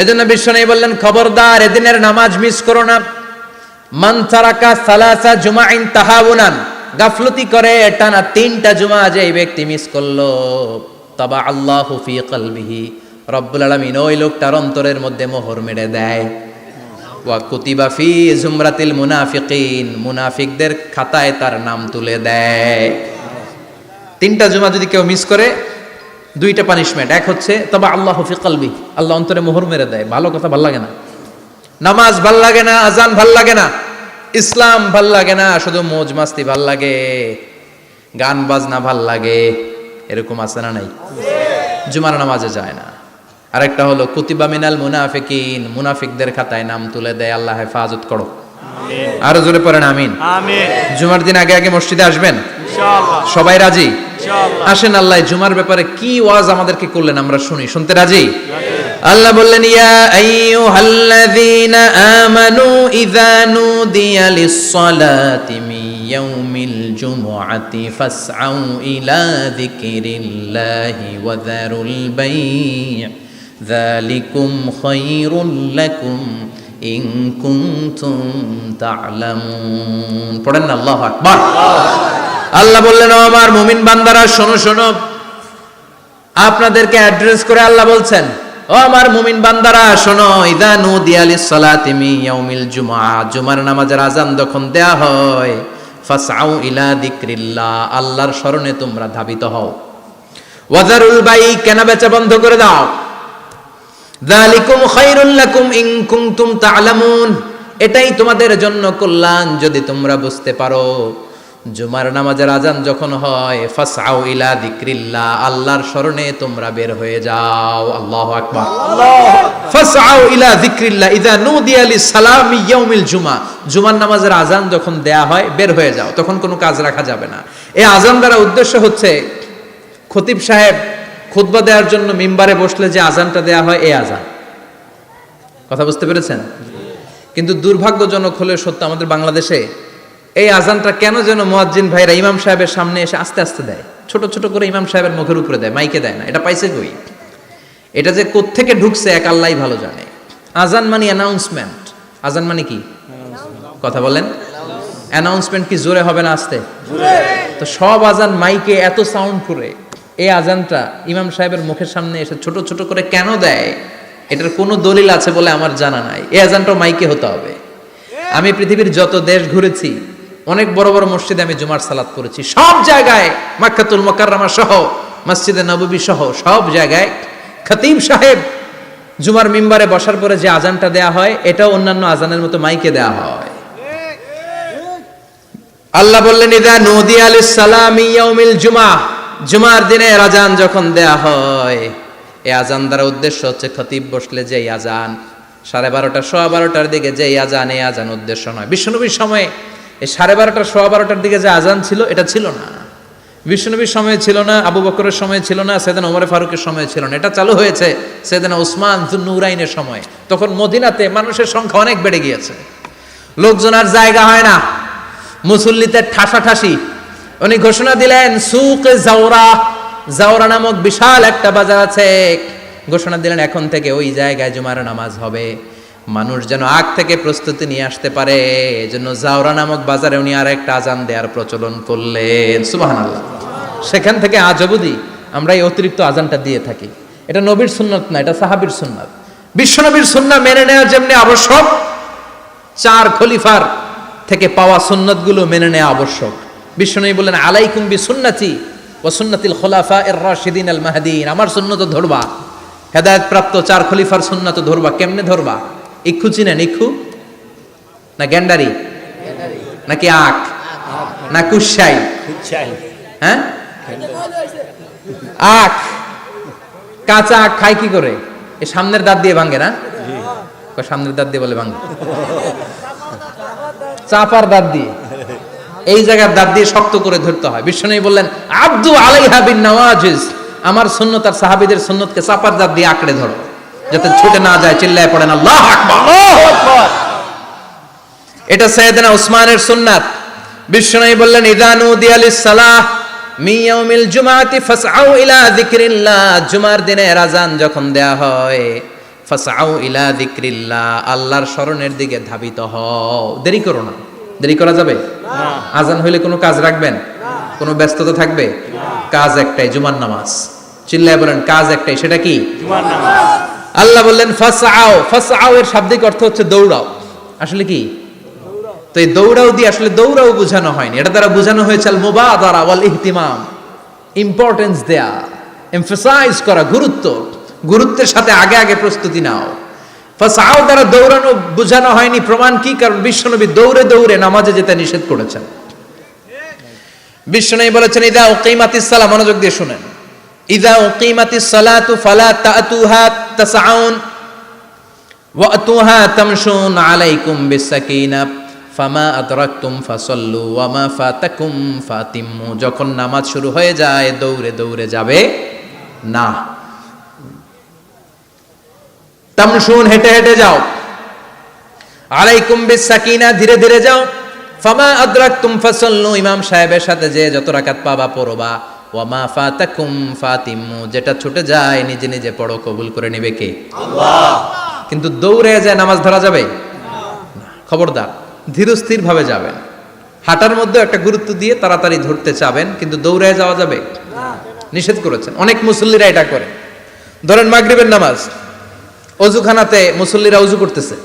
এজন্য বিশ্বনবী বললেন, খবরদার এদিনের নামাজ মিস করো না। মান তারাকা সালাসা জুমাইন তাহাউনান, গাফলতি করে টানা 3টা জুমা যে ব্যক্তি মিস করলো, তাবা আল্লাহু ফি কলবিহি, রব্বুল আলামিন ওই লোকটার অন্তরের মধ্যে মোহর মেরে দেয়। ওয়া কুতিবা ফি জুমরাতিল মুনাফিকিন, মুনাফিকদের খাতায় তার নাম তুলে দেয়। 3টা জুমা যদি কেউ মিস করে, 2টা পানিশমেন্ট। এক হচ্ছে তবা আল্লাহু ফি কলবি, আল্লাহ অন্তরে মোহর মেরে দেয়। ভালো কথা ভাল লাগে না, নামাজ ভাল লাগে না, আজান ভাল লাগে না, ইসলাম ভাল লাগে না, শুধু মৌজ মাস্তি ভাল লাগে, গান বাজনা ভাল লাগে, এরকম আছে না নাই? জুমার নামাজে যায় না। আরেকটা হলো কুতিবা মিনাল মুনাফিকিন, মুনাফিকদের খাতায় নাম তুলে দেয়। আল্লাহ হেফাজত করো, আরো জোরে পড়েন আমিন। জুমার দিন আগে আগে মসজিদে আসবেন ইনশাআল্লাহ। সবাই রাজি? ইনশাআল্লাহ। আসেন, আল্লাহ জুমার ব্যাপারে কি ওয়াজ আমাদেরকে করলেন আমরা শুনি। শুনতে রাজি? আল্লাহ বললেন, ইয়া আইয়ুহাল্লাযীনা আমানু ইযা নুদিয়া লিস-সালাতি মিন ইয়াউমিল জুমআতি ফাসআউ ইলা যিকরিল্লাহি ওয়া যারুল বাই', যালিকুম খায়রুল লাকুম ইন কুনতুম তা'লামুন। পড়েন না আল্লাহু আকবার। আল্লাহ বললেন, ও আমার মুমিন বান্দারা শোনো শোনো। আপনাদেরকে অ্যাড্রেস করে আল্লাহ বলছেন, ও আমার মুমিন বান্দারা শোনো, ইযা নুদিয়া লিস-সালাতি মিন ইয়াউমিল জুমআ, জুমার নামাজের আযান যখন দেয়া হয়, ফাসআউ ইলা যিকরিল্লাহ, আল্লাহর স্মরণে তোমরা ধাবিত হও। ওয়া যারুল বাই', কেনা বেচা বন্ধ করে দাও। যালিকুম খায়রুল লাকুম ইন কুনতুম তা'লামুন, এটাই তোমাদের জন্য কল্যাণ যদি তোমরা বুঝতে পারো। জুমার নামাজের আযান যখন হয়, ফাসআউ ইলা যিকরিল্লাহ, আল্লাহর স্মরণে তোমরা বের হয়ে যাও। আল্লাহু আকবার। ফাসআউ ইলা যিকরিল্লাহ ইযা নুদিয়া লিস-সালামি ইয়াউমিল জুমআ, জুমার নামাজের আযান যখন দেয়া হয় বের হয়ে যাও, তখন কোনো কাজ রাখা যাবে না। এই আযান দ্বারা উদ্দেশ্য হচ্ছে খতিব সাহেব খুতবা দেওয়ার জন্য মিম্বারে বসলে যে আযানটা দেয়া হয়, এই আযান। কথা বুঝতে পেরেছেন? কিন্তু দুর্ভাগ্যজনক হলে সত্য, আমাদের বাংলাদেশে এই আযানটা কেন যেন মুয়াজ্জিন ভাইরা ইমাম সাহেবের সামনে এসে আস্তে আস্তে দেয়, ছোট ছোট করে ইমাম সাহেবের মুখের উপরে দেয়, মাইকে দেয় না। এটা পাইছে কই? এটা যে কোত্থেকে ঢুকছে এক আল্লাহই ভালো জানে। আযান মানে অ্যানাউন্সমেন্ট। আযান মানে কি? কথা বলেন। অ্যানাউন্সমেন্ট কি জোরে হবে না আস্তে? তো সব আযান মাইকে এত সাউন্ড করে, এই আযানটা ইমাম সাহেবের মুখের সামনে এসে ছোট ছোট করে কেন দেয়? এটার কোনো দলিল আছে বলে আমার জানা নাই। এই আযানটাও মাইকে হতে হবে। আমি পৃথিবীর যত দেশ ঘুরেছি, অনেক বড় বড় মসজিদে আমি জুমার সালাত করেছি, সব জায়গায় মক্কাতুল মুকাররমা সহ মসজিদে নববী সহ সব জায়গায় খতিব সাহেব জুমার মিম্বারে বসার পরে যে আযানটা দেয়া হয়, এটাও অন্যান্য আযানের মতো মাইকে দেয়া হয়। আল্লাহ বললেন, ইযা নুদিয়া লিস-সালামি ইয়াউমিল জুমআ, জুমার দিনের আযান যখন দেয়া হয়, এই আযান দ্বারা উদ্দেশ্য হচ্ছে খতিব বসলে যে আযান 12:30 12:15 দিকে যে আযান, এই আযান উদ্দেশ্য নয়। বিশ্বনবীর সময়ে এই 12:30 12:15 দিকে যে আযান ছিল, এটা ছিল না। বিশ্বনবীর সময়ে ছিল না, আবু বকরের সময়ে ছিল না, সাইয়েদনা ওমর ফারুকের সময়ে ছিল না। এটা চালু হয়েছে সাইয়েদনা উসমান যুন্নুরাইনের সময়। তখন মদিনাতে মানুষের সংখ্যা অনেক বেড়ে গিয়েছে, লোকজন আর জায়গা হয় না, মুসল্লিতে ঠাসাঠাসি। উনি ঘোষণা দিলেন, সুকে জাওরা, জাওরা নামক বিশাল একটা বাজার আছে, ঘোষণা দিলেন এখন থেকে ওই জায়গায় জুমার নামাজ হবে। মানুষ যেন আগ থেকে প্রস্তুতি নিয়ে আসতে পারে, এজন্য জাওরা নামক বাজারে উনি আর একটা আযান দেওয়ার প্রচলন করলেন। সুবহানাল্লাহ। সেখান থেকে আজ অবধি আমরা এই অতিরিক্ত আযানটা দিয়ে থাকি। এটা নবীর সুন্নাত না, এটা সাহাবীর সুন্নাত। বিশ্বনবীর সুন্নাহ মেনে নেওয়া যেমনি আবশ্যক, 4 খলিফার থেকে পাওয়া সুন্নাতগুলো মেনে নেওয়া আবশ্যক। বিশ্বনবী বললেন, আলাইকুম বিসুন্নতি ওয়া সুন্নাতিল খুলাফায়ে রাশিদিন আল মাহদিন, আমার সুন্নাত ধরবা, হেদায়েত প্রাপ্ত 4 খলিফার সুন্নাত ধরবা। কেমনে ধরবা? ইক্ষু চিনেন? ইক্ষু না গ্যান্ডারি নাকি আখ না কুশাই? হ্যাঁ, আখ। কাঁচা আখ খায় কি করে? এই সামনের দাঁত দিয়ে ভাঙে না? সামনের দাঁত দিয়ে বলে ভাঙে, চাপার দাঁত দিয়ে, এই জায়গার দাঁত দিয়ে শক্ত করে ধরতে হয়। বিশ্বনবী বললেন, আব্দু আলাইহা বিন নওয়াজিজ, আমার সুন্নাত আর সাহাবীদের সুন্নাতকে চাপার দাঁত দিয়ে আঁকড়ে ধরো, যাতে ছুটে না যায়। চিল্লায় পড়েন আল্লাহু আকবার। এটা সাইয়েদনা উসমানের সুন্নাত। বিশ্বনবী বললেন, ইযা নুদিয়া লিস-সালাহ মিন ইয়াউমিল জুমআতি ফাসআউ ইলা যিকরিল্লাহ, জুমার দিনের আযান যখন দেয়া হয়, ফাসআউ ইলা যিকরিল্লাহ, আল্লাহর স্মরণের দিকে ধাবিত হও। দেরি করো না। দেরি করা যাবে না। আজান হইলে কোনো কাজ রাখবেন? কোনো ব্যস্ততা থাকবে? কাজ একটাই, জুমার নামাজ। চিল্লায় বলেন কাজ একটাই, সেটা কি? জুমার নামাজ। আল্লাহ বললেন ফাসআউ। ফাসআউ এর শাব্দিক অর্থ হচ্ছে দৌড়াও। আসলে কি? তো এই দৌড়াও দিয়ে আসলে দৌড়াও বোঝানো হয়নি, এটা দ্বারা বোঝানো হয়েছে আল মুবাদারা ওয়াল ইহতিমাম, ইম্পর্টেন্স দেয়া, এমফাসাইজ করা, গুরুত্বের সাথে আগে আগে প্রস্তুতি নাও। ফাসআউ দ্বারা দৌড়ানো বোঝানো হয়নি। প্রমাণ কি? কারণ বিশ্বনবী দৌড়ে দৌড়ে নামাজে যেতে নিষেধ করেছেন। বিশ্বনবী বলেছেন ইদা উকিমাতিস সালাহ, মনোযোগ দিয়ে শুনেন, ইদা উকিমাতিস সালাতু ফালা তাতুহা তাসআউন ওয়া আতুহা তামশুন আলাইকুম বিসাকিনাহ ফামা আদরাকতুম ফাসাল্লু ওয়া মা ফাতাকুম ফাতিম্মু। যখন নামাজ শুরু হয়ে যায় দৌড়ে দৌড়ে যাবে না। তামশুন, হেঁটে হেঁটে যাও। আলাইকুম বিসাকিনা, ধীরে ধীরে যাও। ফামা আদরাকতুম ফাসাল্লু, ইমাম সাহেবের সাথে যে যত রাকাত পাবা পড়বা। ওয়া মা ফাতাকুম ফাতিম্মু, যেটা ছুটে যায় নিজে নিজে পড়ো, কবুল করে নেবে কে? আল্লাহ। কিন্তু দৌড়ে যায় নামাজ ধরা যাবে না। খবরদার, ধীরস্থির ভাবে যাবেন। হাঁটার মধ্যে একটা গুরুত্ব দিয়ে তাড়াতাড়ি ধরতে চাবেন, কিন্তু দৌড়ে যাওয়া যাবে না, নিষেধ করেছেন। অনেক মুসল্লিরা এটা করে। ধরেন মাগরিবের নামাজ, অজুখানাতে মুসল্লিরা ওযু করতেছে,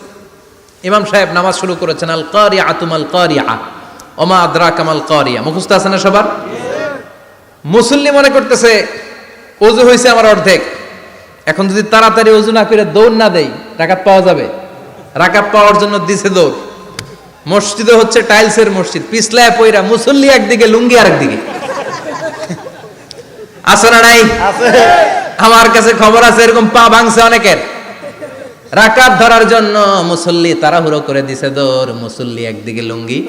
ইমাম সাহেব নামাজ শুরু করেছেন আল কারিআতু মাল কারিআ ওমা আদরাকা মাল কারিআ। মুখস্থ আছে না সবার? মুসল্লি মনে করতেছে ওযু হয়েছে আমার অর্ধেক, এখন যদি তাড়াতাড়ি ওযু না করে দৌড় না দেই রাকাত পাওয়া যাবে? রাকাত পাওয়ার জন্য দিছে দৌড়। মসজিদে হচ্ছে টাইলসের মসজিদ, পিছলায় পয়রা মুসল্লি একদিকে, লুঙ্গি আরেকদিকে। আছে না নাই? আমার কাছে খবর আছে এরকম পা ভাঙছে অনেকের। রাকাত ধরার জন্য মুসল্লি তাড়াহুড়ো করে দিছে দৌড়, মুসল্লি একদিকে লুঙ্গি,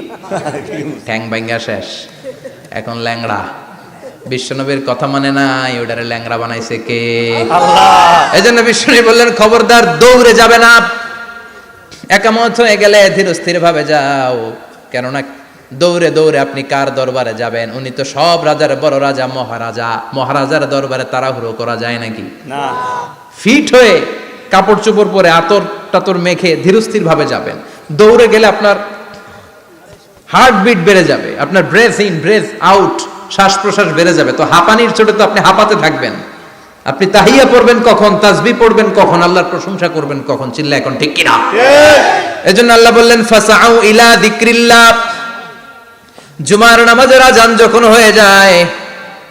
ঠ্যাং ভাঙ্গা শেষ, এখন ল্যাংড়া। বিশ্বনবীর কথা মানে নাই, ওটারে ল্যাংড়া বানাইছে কে? আল্লাহ। এজন্য বিশ্বনবী বললেন খবরদার দৌড়ে যাবে না। একামত হয়ে গেলে ধীরস্থির ভাবে যাও, কেননা দৌড়ে দৌড়ে আপনি কার দরবারে যাবেন? উনি তো সব রাজার বড় রাজা, মহারাজা। মহারাজার দরবারে তাড়াহুড়ো করা যায় নাকি? না। ফিট হয়ে কাপড় চোপড় পরে আতর টাতর মেখে ধীরস্থির ভাবে যাবেন। দৌড়ে গেলে আপনার হার্টবিট বেড়ে যাবে, আপনার ব্রেথ ইন ব্রেথ আউট, শ্বাস প্রশ্বাস বেড়ে যাবে। তো হাঁপানির চোটে তো আপনি হাঁপাতে থাকবেন। আপনি তাহিয়া পড়বেন কখন, তাসবিহ পড়বেন কখন, আল্লাহর প্রশংসা করবেন কখন? চিল্লা এখন ঠিক কিনা? এজন্য আল্লাহ বললেন ফাসআউ ইলা যিকরিল্লাহ। জুমার নামাজের আজান যখন হয়ে যায়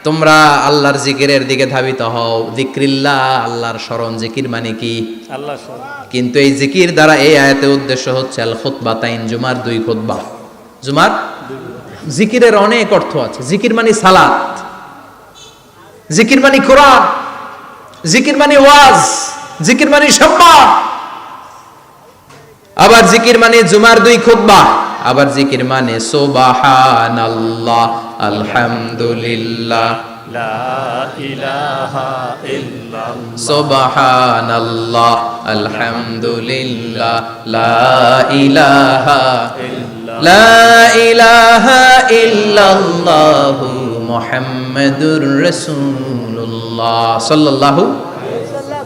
তোমরা আল্লাহর জিকিরের দিকে ধাবিত হও। যিকরিল্লাহ, আল্লাহর স্মরণ। জিকির মানে কি? আল্লাহর স্মরণ। কিন্তু এই জিকির দ্বারা এই আয়াতের উদ্দেশ্য হচ্ছে আল খুতবাতাইন, জুমার দুই খুতবা। জুমার জিকিরের অনেক অর্থ আছে। জিকির মানে সালাত, জিকির মানে কোরআন, জিকির মানে ওয়াজ, জিকির মানে সম্মান। আবার জিকির মানে জুমার দুই খুতবা। আবার জিকির মানে সুবহানাল্লাহ, আলহামদুলিল্লাহ, লা ইলাহা ইল্লাল্লাহ, সুবহানাল্লাহ, আলহামদুলিল্লাহ, লা ইলাহা ইল্লাল্লাহ, লা ইলাহা ইল্লাল্লাহু মুহাম্মাদুর রাসূলুল্লাহ সাল্লাল্লাহু।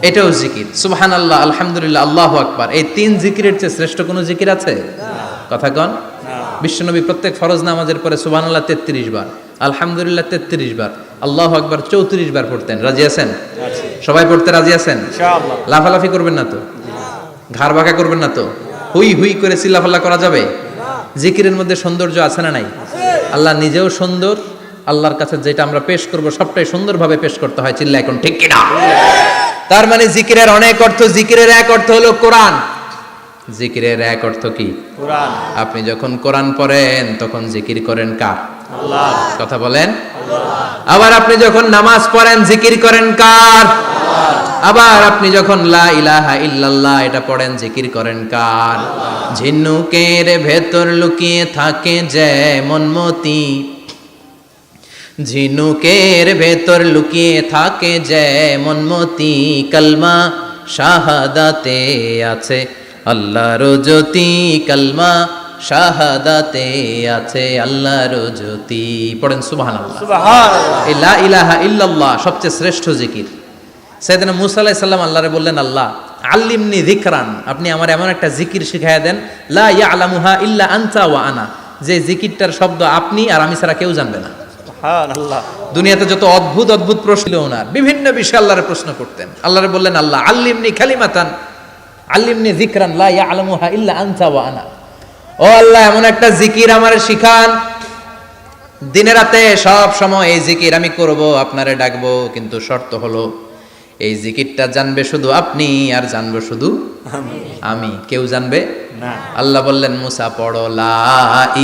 এটাও জিকির। সুবহানাল্লাহ, আলহামদুলিল্লাহ, আল্লাহু আকবার। এই তিন জিকিরের চেয়ে শ্রেষ্ঠ কোনো জিকির আছে? কথা কন। বিশ্বনবী প্রত্যেক ফরজ নামাজের পরে সুবহানাল্লাহ 33 বার, আলহামদুলিল্লাহ 33 বার, আল্লাহু আকবার 34 বার পড়তেন। রাজি আছেন? সবাই পড়তে রাজি আছেন? ইনশাআল্লাহ। লাফালাফি করবেন না তো? ঘাড় বাঁকা করবেন না তো? হুই হুই করে চিল্লাফাল্লা করা যাবে? জিকিরের মধ্যে সৌন্দর্য আছে না নাই? আল্লাহ নিজেও সুন্দর। আল্লাহর কাছে যেটা আমরা পেশ করব সবটাই সুন্দরভাবে পেশ করতে হয়। চিল্লা এখন ঠিক কিনা? তার মানে জিকিরের অনেক অর্থ। জিকিরের এক অর্থ হলো কোরআন। জিকিরের এক অর্থ কি? কোরআন। আপনি যখন কোরআন পড়েন তখন জিকির করেন কার? আল্লাহ। কথা বলেন। আল্লাহ। আবার আপনি যখন নামাজ পড়েন জিকির করেন কার? আল্লাহ। আবার আপনি যখন লা ইলাহা ইল্লাল্লাহ এটা পড়েন জিকির করেন কার? আল্লাহ। ঝিনুকের ভেতর লুকিয়ে থাকে যেমন মতি, ঝিনুকের ভেতর লুকিয়ে থাকে যেমন মতি, কালমা শাহাদাতে আছে আল্লাহর জ্যোতি, কালমা শাহাদাতে আছে আল্লাহর জ্যোতি। পড়েন সুবহানাল্লাহ। সুবহানাল্লাহ। লা ইলাহা ইল্লাল্লাহ সবচেয়ে শ্রেষ্ঠ জিকির। সাইয়েদনা মূসা আলাইহিস সালাম আল্লাহরে বললেন, আল্লাহ আল্লিমনি যিকরান, আপনি আমার এমন একটা জিকির শিখাইয়া দেন, লা ইয়ালামুহা ইল্লা আনতা ওয়া আনা, যে জিকিরটার শব্দ আপনি আর আমি ছাড়া কেউ জানবে না। সুবহানাল্লাহ। দুনিয়াতে যত অদ্ভুত অদ্ভুত প্রশ্ন ছিল ওনার, বিভিন্ন বিষয়ে আল্লাহরে প্রশ্ন করতেন। আল্লাহরে বললেন, আল্লাহ আল্লিমনি কালিমাতান আল্লিমনি যিকরান লা ইয়ালামুহা ইল্লা আনতা ওয়া আনা, ও আল্লাহ এমন একটা জিকির আমারে শিখান, দিনে রাতে সব সময় এই জিকির আমি করব, আপনারে ডাকবো, কিন্তু শর্ত হলো এই জিকিরটা জানবে শুধু আপনি আর জানবো শুধু আমি, কেউ জানবে না। আল্লাহ বললেন, মুসা পড়ো লা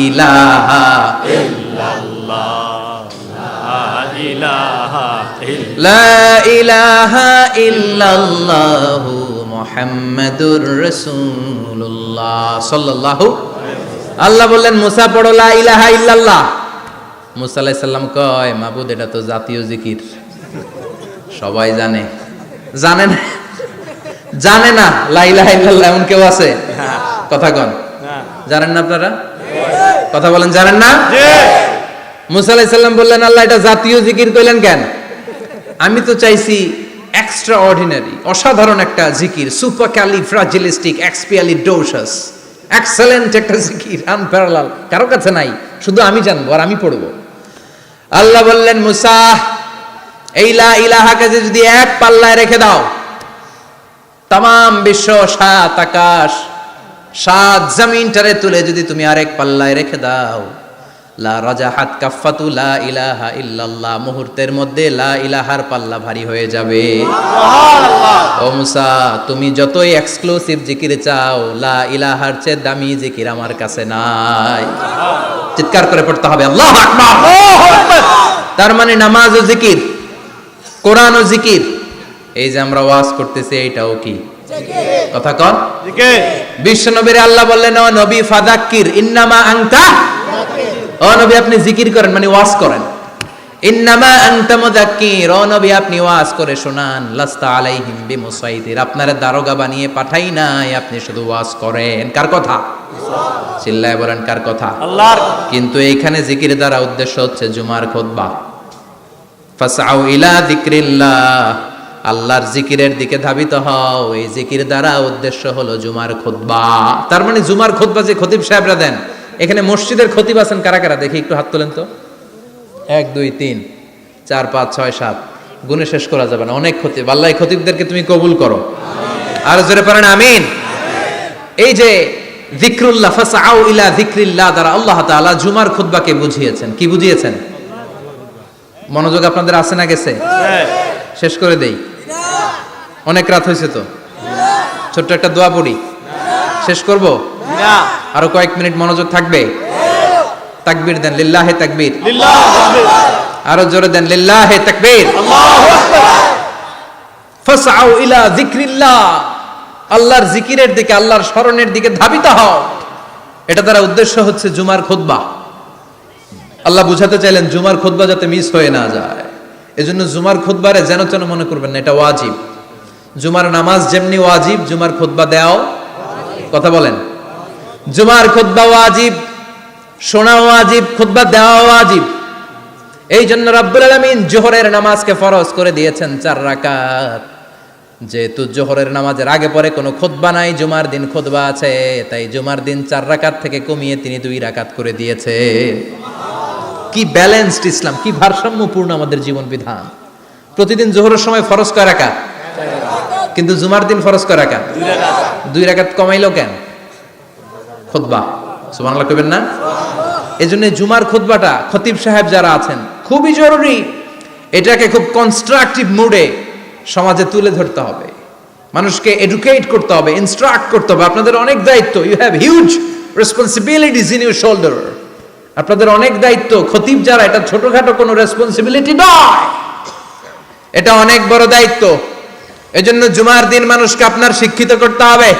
ইলাহা ইল্লাল্লাহ, লা ইলাহা ইল্লাল্লাহ, লা ইলাহা ইল্লাল্লাহু মুহাম্মাদুর রাসূলুল্লাহ সাল্লাল্লাহু। আল্লাহ বললেন, মুসা পড়ো লা ইলাহা ইল্লাল্লাহ। মুসা আলাইহিস সালাম কয়, মাবুদ এটা তো জাতীয় জিকির, সবাই জানে। জানে না, জানে না লা ইলাহা ইল্লাল্লাহ এমন কেউ আছে? কথা কন, জানেন না আপনারা? কথা বলেন, জানেন না? মুসা আলাইহিস সালাম বললেন, আল্লাহ এটা জাতীয় জিকির কইলেন কেন? আমি তো চাইছি এক্সট্রা অর্ডিনারি, অসাধারণ একটা জিকির, সুপার ক্যালিফ্রাজিলিস্টিক এক্সপিয়ালিডোসাস, এক্সেলেন্ট একটা জিকির, আনপ্যারালাল, কারো কাছে নাই, শুধু আমি জানবো আর আমি পড়বো। আল্লাহ বললেন, মুসা এই লা ইলাহাকে যদি এক পাল্লায় রেখে দাও, তামাম বিশ্ব, সাত আকাশ, সাত জমিনটারে তুলে যদি তুমি আরেক পাল্লায় রেখে দাও, লা রাজাহাত কাফাতু লা ইলাহা ইল্লাল্লাহ, মুহূর্তের মধ্যে লা ইলাহার পাল্লা ভারী হয়ে যাবে। ও মুসা, তুমি যতই এক্সক্লুসিভ জিকির চাও, লা ইলাহার চেয়ে দামি জিকির আমার কাছে নাই। চিৎকার করে পড়তে হবে আল্লাহু আকবার। তার মানে নামাজ ও জিকির, কোরআন ও জিকির, এই যে আমরা ওয়াজ করতেছি এইটাও কি কথা কন? বিশ্ব নবীর আল্লাহ বললেন, ও নবী ফাযাক্কির ইন্নামা আনতা, ও নবী আপনি জিকির করেন মানে ওয়াজ করেন। ইন্নামা আনতা মুযাক্কির, ও নবী আপনি ওয়াজ করে শোনান। লাস্তা আলাইহিম বিমুসাইতির, আপনারে দারোগা বানিয়ে পাঠাই নাই, আপনি শুধু ওয়াজ করেন। কার কথা? চিল্লায় বলেন কার কথা? আল্লাহর। কিন্তু এইখানে জিকির দ্বারা উদ্দেশ্য হচ্ছে জুমার খুতবা। ফাসআউ ইলা যিকরিল্লাহ, আল্লাহর জিকিরের দিকে ধাবিত হও, এই জিকির দ্বারা উদ্দেশ্য হলো জুমার খুতবা। তার মানে জুমার খুতবা যে খতিব সাহেবরা দেন, এখানে মসজিদের খতিব আছেন কারা কারা দেখি একটু হাত তোলেন তো। 1 2 3 4 5 6 7, গুণে শেষ করা যাবে না, অনেক খতিব। আল্লাহ এই খতিবদেরকে তুমি কবুল করো, আর জোরে পড়েন আমিন। এই যে যিকরুল্লাহ, ফাসআউ ইলা যিকরিল্লাহ দ্বারা আল্লাহ তাআলা জুমার খুতবাকে বুঝিয়েছেন। কি বুঝিয়েছেন? মনোযোগ আপনাদের আছে না গেছে? শেষ করে দেই, অনেক রাত হয়েছে তো। ছোট্ট একটা দোয়া পড়ি, শেষ করব? আরো কয়েক মিনিট মনোযোগ থাকবে? তাকবীর দেন, লিল্লাহে তাকবীর, আরো জোরে দেন, লিল্লাহে তাকবীর। ফাসআউ ইলা যিকরিল্লাহ, আল্লাহর জিকিরের দিকে, আল্লাহর স্মরণের দিকে ধাবিত হও। এটা দ্বারা উদ্দেশ্য হচ্ছে জুমার খুতবা। আল্লাহ বুঝাতে চাইলেন জুমার খুতবা যাতে মিস হয়ে না যায়, এজন্য জুমার খুতবারে যেন তেন মনে করবেন না, এটা ওয়াজিব। জুমার নামাজ যেমনি ওয়াজিব, জুমার খুতবা দেওয়াও, কথা বলেন, জুমার খুতবা ওয়াজিব, শোনা ওয়াজিব, খুতবা দেওয়া ওয়াজিব। এই জন্য রব্বুল আলামিন জোহরের নামাজকে ফরজ করে দিয়েছেন 4 রাকাত। যেহেতু জোহরের নামাজের আগে পরে কোনো খুতবা নাই, জুমার দিন খুতবা আছে, তাই জুমার দিন 4 রাকাত থেকে কমিয়ে তিনি 2 রাকাত করে দিয়েছে। কি ব্যালেন্সড ইসলাম, কি ভারসাম্যপূর্ণ আমাদের জীবন বিধান। প্রতিদিন জোহরের সময় ফরজ কয় রাকাত, কিন্তু জুমার দিন ফরজ কয় রাকাত? 2 রাকাত কমাইলো কেন? খুতবা, সুবহানাল্লাহ কইবেন না? এজন্য জুমার খুতবাটা খতিব সাহেব যারা আছেন খুবই জরুরি। এটাকে খুব কনস্ট্রাকটিভ মুডে সমাজে তুলে ধরতে হবে, মানুষকে এডুকেট করতে হবে, ইনস্ট্রাক্ট করতে হবে। আপনাদের অনেক দায়িত্ব, you have huge responsibilities in your shoulder. আপনাদের অনেক দায়িত্ব। খতিব যারা, এটা ছোটখাটো কোনো রেসপন্সিবিলিটি নয়, এটা অনেক বড় দায়িত্ব। এজন্য জুমার দিন মানুষকে আপনার শিক্ষিত করতে হবে।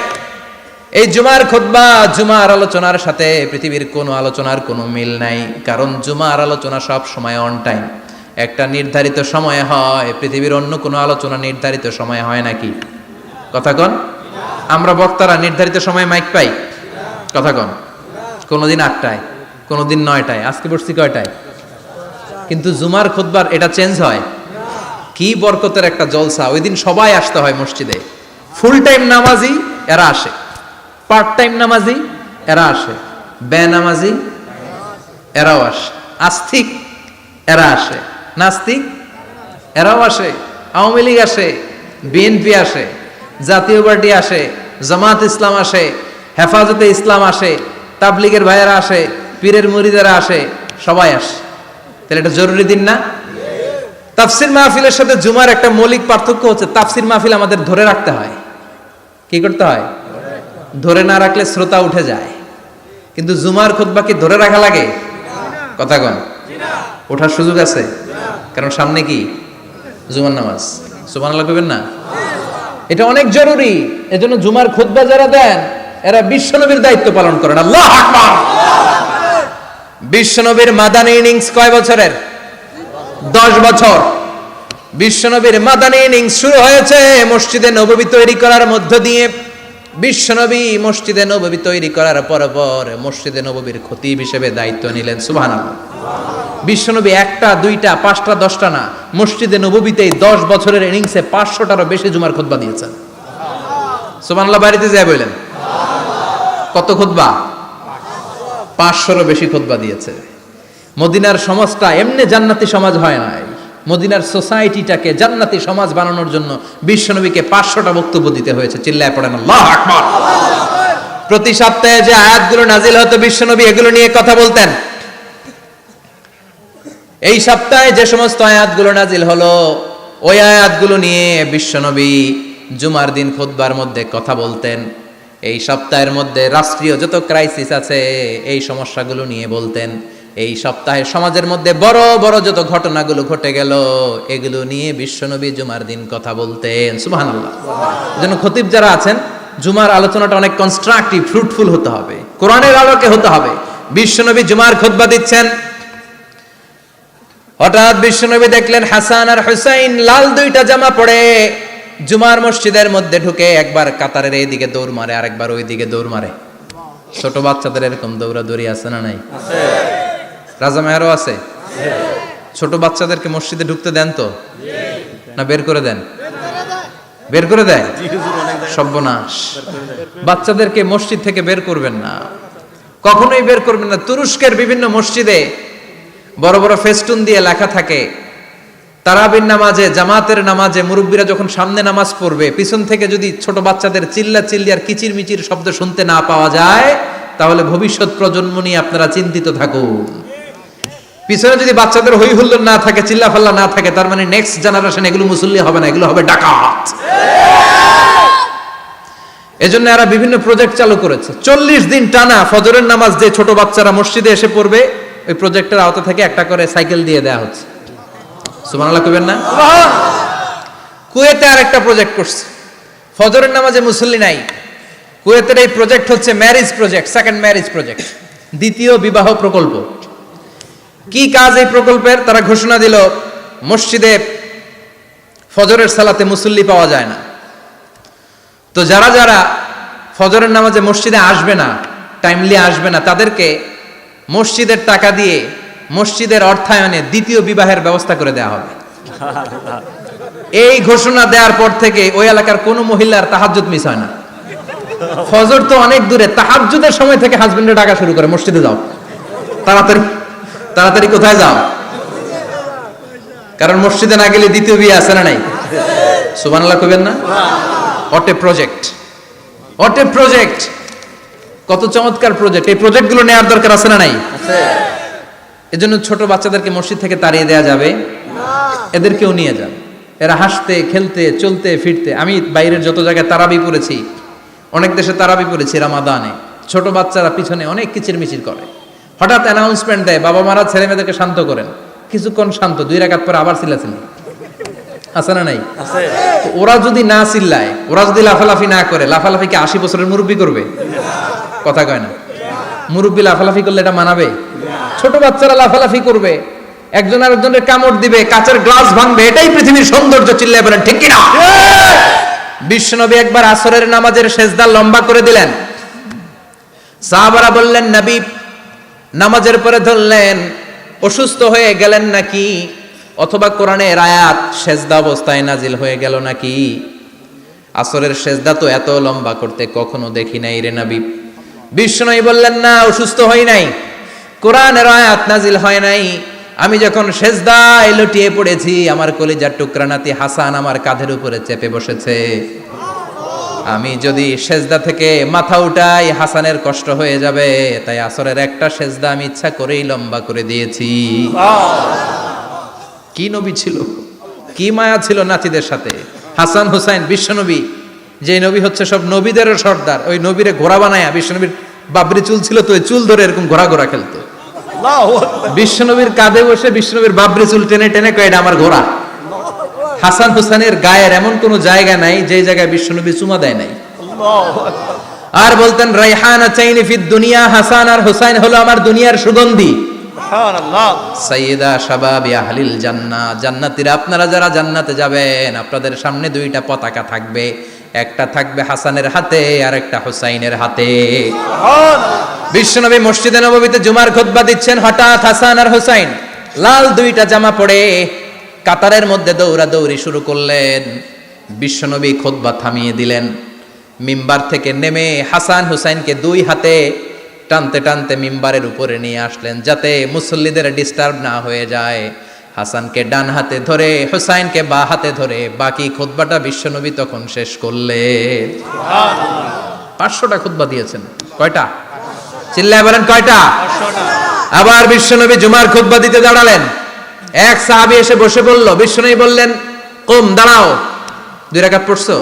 এই জুমার খুতবা, জুমার আলোচনার সাথে পৃথিবীর কোনো আলোচনার কোনো মিল নাই, কারণ জুমার আলোচনা সব সময় অন টাইম, একটা নির্ধারিত সময় হয়। পৃথিবীর অন্য কোনো আলোচনা নির্ধারিত সময় হয় নাকি? কথা কন। আমরা বক্তারা নির্ধারিত সময় মাইক পাই? কথা কন। কোনোদিন 8টায়, কোনোদিন 9টায়, আজকে বসছি কয়টায়? কিন্তু জুমার খুতবার এটা চেঞ্জ হয়। কি বরকতের একটা জলসা, ওই দিন সবাই আসতে হয় মসজিদে, ফুল টাইম নামাজি এরা আসে, পার্ট টাইম নামাজি এরা আসে, বেনামাজি এরাও আসে, আস্তিক এরা আসে, নাস্তিক এরাও আসে, আওয়ামী লীগ আসে, বিএনপি আসে, জাতীয় পার্টি আসে, জামাত ইসলাম আসে, হেফাজতে ইসলাম আসে, তাবলিগের ভাইয়েরা আসে, পীরের মুরিদেরা আসে, সবাই আসে। তাহলে এটা জরুরি দিন না? তাফসির মাহফিলের সাথে জুমার একটা মৌলিক পার্থক্য হচ্ছে, তাফসির মাহফিল আমাদের ধরে রাখতে হয়। কি করতে হয়? ধরে না রাখলে শ্রোতা উঠে যায়। কিন্তু জুমার খুতবা কি ধরে রাখা লাগে? কথা কন, ওঠার সুযোগ আছে? কারণ সামনে কি জুমার নামাজ। সুবহানাল্লাহ কইবেন না? এটা অনেক জরুরি। এজন্য জুমার খুতবা যারা দেন এরা বিশ্বনবীর দায়িত্ব পালন করেন। আল্লাহু আকবার। বিশ্বনবীর মাদানী ইনিংস কয় বছরের? 10 বছর। বিশ্বনবীর মাদানী ইনিংস শুরু হয়েছে মসজিদে নববী তৈরি করার মধ্য দিয়ে। বিশ্বনবী মসজিদে নববী তৈরি করার পর মসজিদে নববীর খতিব হিসেবে দায়িত্ব নিলেন। সুবহানাল্লাহ। বিশ্বনবী একটা, দুইটা, পাঁচটা, 10টা না, মসজিদে নববীতেই 10 বছরের ইনিংসে 500টারও বেশি জুমার খুতবা দিয়েছেন। সুবহানাল্লাহ। বাড়িতে যায় বললেন কত খুতবা? 500রও বেশি খুতবা দিয়েছে। মদিনার সমাজটা এমনি জান্নাতি সমাজ হয় নাই। মদিনার সোসাইটিটাকে জান্নাতি সমাজ বানানোর জন্য বিশ্বনবীকে 500টা বক্তব্য দিতে হয়েছে। চিল্লায় পড়েন আল্লাহু আকবার। প্রতি সপ্তাহে যে আয়াতগুলো নাজিল হতো বিশ্বনবী এগুলো নিয়ে কথা বলতেন। এই সপ্তাহে যে সমস্ত আয়াতগুলো নাজিল হলো ওই আয়াতগুলো নিয়ে বিশ্বনবী জুমার দিন খুতবার মধ্যে কথা বলতেন। এই সপ্তাহের মধ্যে রাষ্ট্রীয় যত ক্রাইসিস আছে এই সমস্যাগুলো নিয়ে বলতেন। এই সপ্তাহে সমাজের মধ্যে বড় বড় যত ঘটনাগুলো ঘটে গেল এগুলো নিয়ে বিশ্বনবী জুমার দিন কথা বলতেন। সুবহানাল্লাহ। এজন্য খতিব যারা আছেন জুমার আলোচনাটা অনেক কনস্ট্রাকটিভ, ফ্রুটফুল হতে হবে, কোরআনের আলোকে হতে হবে। বিশ্বনবী জুমার খুতবা দিচ্ছেন, হঠাৎ বিশ্বনবী দেখলেন হাসান আর হুসাইন লাল 2টা জামা পরে জুমার মসজিদের মধ্যে ঢুকে একবার কাতারের এইদিকে দৌড় মারে, আরেকবার ওইদিকে দৌড় মারে। ছোট বাচ্চাদের এরকম দৌড়াদৌড়ি আছে না নাই? রাজা মেয়ারও আছে। ছোট বাচ্চাদেরকে মসজিদে ঢুকতে দেন তো না বের করে দেন? বের করে দেয়। সর্বনাশ। বাচ্চাদেরকে মসজিদ থেকে বের করবেন না, কখনোই বের করবেন না। তুরস্কের বিভিন্ন মসজিদে বড় বড় ফেস্টুন দিয়ে লেখা থাকে তারাবির নামাজে, জামাতের নামাজে মুরব্বীরা যখন সামনে নামাজ পড়বে পিছন থেকে যদি ছোট বাচ্চাদের চিল্লা চিল্লি আর কিচির মিচির শব্দ শুনতে না পাওয়া যায় তাহলে ভবিষ্যৎ প্রজন্ম নিয়ে আপনারা চিন্তিত থাকুন। পিছনে যদি বাচ্চাদের হই হুল্লোড় না থাকে, চিল্লা ফাল্লা না থাকে, তার মানে নেক্সট জেনারেশন এগুলো মুসল্লি হবে না, এগুলো হবে ডাকাত। এজন্য এরা বিভিন্ন প্রজেক্ট চালু করেছে। 40 দিন টানা ফজরের নামাজ যে ছোট বাচ্চারা মসজিদে এসে পড়বে ওই প্রজেক্টের আওতা থেকে একটা করে সাইকেল দিয়ে দেওয়া হচ্ছে। সুবহানাল্লাহ কইবেন না? কুয়েতে আরেকটা প্রজেক্ট করছে, ফজরের নামাজে মুসল্লি নাই। কুয়েতের এই প্রজেক্ট হচ্ছে marriage project, second marriage project, দ্বিতীয় বিবাহ প্রকল্প। কি কাজ এই প্রকল্পের? তারা ঘোষণা দিল মসজিদে ফজরের সালাতে মুসল্লি পাওয়া যায় না, তো যারা যারা ফজরের নামাজে মসজিদে আসবে না, টাইমলি আসবে না, তাদেরকে মসজিদের টাকা দিয়ে মসজিদের অর্থায়নে দ্বিতীয় বিবাহের ব্যবস্থা করে দেওয়া হবে। এই ঘোষণা দেওয়ার পর থেকে ওই এলাকার কোনো মহিলার তাহাজ্জুদ মিস হয় না। ফজর তো অনেক দূরে, তাহাজ্জুদের সময় থেকে হাজবেন্ডের ডাকা শুরু করে মসজিদে যাও, তাড়াতাড়ি তাড়াতাড়ি কোথায় যাও, কারণ মসজিদে না গেলে দ্বিতীয় বিয়ে আছে না নাই? সুবহানাল্লাহ কইবেন না? What a project, what a project, কত চমৎকার প্রজেক্ট। এই প্রজেক্টগুলো নেওয়ার দরকার আছে না নাই? এজন্য ছোট বাচ্চাদেরকে মসজিদ থেকে তাড়িয়ে দেওয়া যাবে না, এদেরকেও নিয়ে যান। এরা হাসতে খেলতে চলতে ফিরতে, আমি বাইরের যত জায়গায় তারাবি পড়েছি, অনেক দেশে তারাবি পড়েছি রামাদানে, ছোট বাচ্চারা পিছনে অনেক কিচির মিচির করে, হঠাৎ অ্যানাউন্সমেন্ট দেয় বাবা মারা ছেলে মেয়েদেরকে শান্ত করেন, কিছুক্ষণ শান্ত, 2 রাকাত পরে আবার চিল্লাচিল্লি, আছে না নাই? ওরা যদি না চিল্লায়, ওরা যদি লাফালাফি না করে, লাফালাফি কি 80 বছরের মুরব্বি করবে? কথা কয় না। মুরব্বি লাফালাফি করলে এটা মানাবে? ছোট বাচ্চারা লাফালাফি করবে, একজন আরেকজনের কামড় দিবে, কাচের গ্লাস ভাঙবে, এটাই পৃথিবীর সৌন্দর্য। চিল্লায় বলেন ঠিক কিনা? বিশ্বনবী একবার আসরের নামাজের সেজদা লম্বা করে দিলেন, সাহাবারা বললেন নবী নামাজের পরে ধরলেন অসুস্থ হয়ে গেলেন নাকি, অথবা কোরআনের আয়াত সেজদা অবস্থায় নাজিল হয়ে গেল নাকি? আসরের সেজদা তো এত লম্বা করতে কখনো দেখি নাই রে নবী। বিষ্ণুই বললেন, না, অসুস্থ হই নাই, কোরআনের আয়াত নাজিল হয় নাই। আমি যখন সেজদায় লুটিয়ে পড়েছি, আমার কলিজার টুকরা নাতি হাসান আমার কাঁধের উপরে চেপে বসেছে। আমি যদি সেজদা থেকে মাথা উঠাই হাসানের কষ্ট হয়ে যাবে, তাই আসরের একটা সেজদা আমি ইচ্ছা করেই লম্বা করে দিয়েছি। কি নবী ছিল, কি মায়া ছিল নাতিদের সাথে। হাসান হুসাইন বিশ্বনবী, যে নবী হচ্ছে সব নবীদেরও সর্দার, ওই নবীরে ঘোড়া বানায়া, বিশ্বনবীর বাবরি চুল ছিল তো ওই চুল ধরে এরকম ঘোড়া ঘোড়া খেলতো। বিশ্বনবীর কাঁধে বসে বিশ্বনবীর বাবরি চুল টেনে টেনে কয়, এটা আমার ঘোড়া। হাসান হুসাইনের গায়ের এমন কোন জায়গা নাই যে জায়গায় বিশ্বনবী চুমা দেয় নাই। আর বলতেন, রাইহানা চাইনি ফিদ দুনিয়া, হাসান আর হুসাইন হলো আমার দুনিয়ার সুগন্ধি। সাইয়্যিদা শাবাবি আহলিল জান্নাহ, জান্নাতীরা আপনারা যারা জান্নাতে যাবেন, আপনাদের সামনে দুইটা পতাকা থাকবে, একটা থাকবে হাসানের হাতে আর একটা হুসাইনের হাতে। বিশ্বনবী মসজিদে নববীতে জুমার খুতবা দিচ্ছেন, হঠাৎ হাসান আর হুসাইন লাল দুইটা জামা পরে কাতারের মধ্যে দৌড়াদৌড়ি শুরু করলেন। বিশ্বনবী খুতবা থামিয়ে দিলেন, মিম্বার থেকে নেমে হাসান হুসাইনকে দুই হাতে টানতে টানতে মিম্বারের উপরে নিয়ে আসলেন, যাতে মুসল্লিদের ডিস্টার্ব না হয়ে যায়। হাসানকে ডান হাতে ধরে, হুসাইনকে বা হাতে ধরে বাকি খুতবাটা বিশ্বনবী তখন শেষ করলেন। 500টা খুতবা দিয়েছেন। কয়টা? চিল্লায় বলেন, কয়টা? আবার বিশ্বনবী জুমার খুতবা দিতে দাঁড়ালেন। এক সাহাবী এসে বসে বলল, বিশ্বনবী বললেন, কম, দাঁড়াও, 2 রাকাত পড়ছো?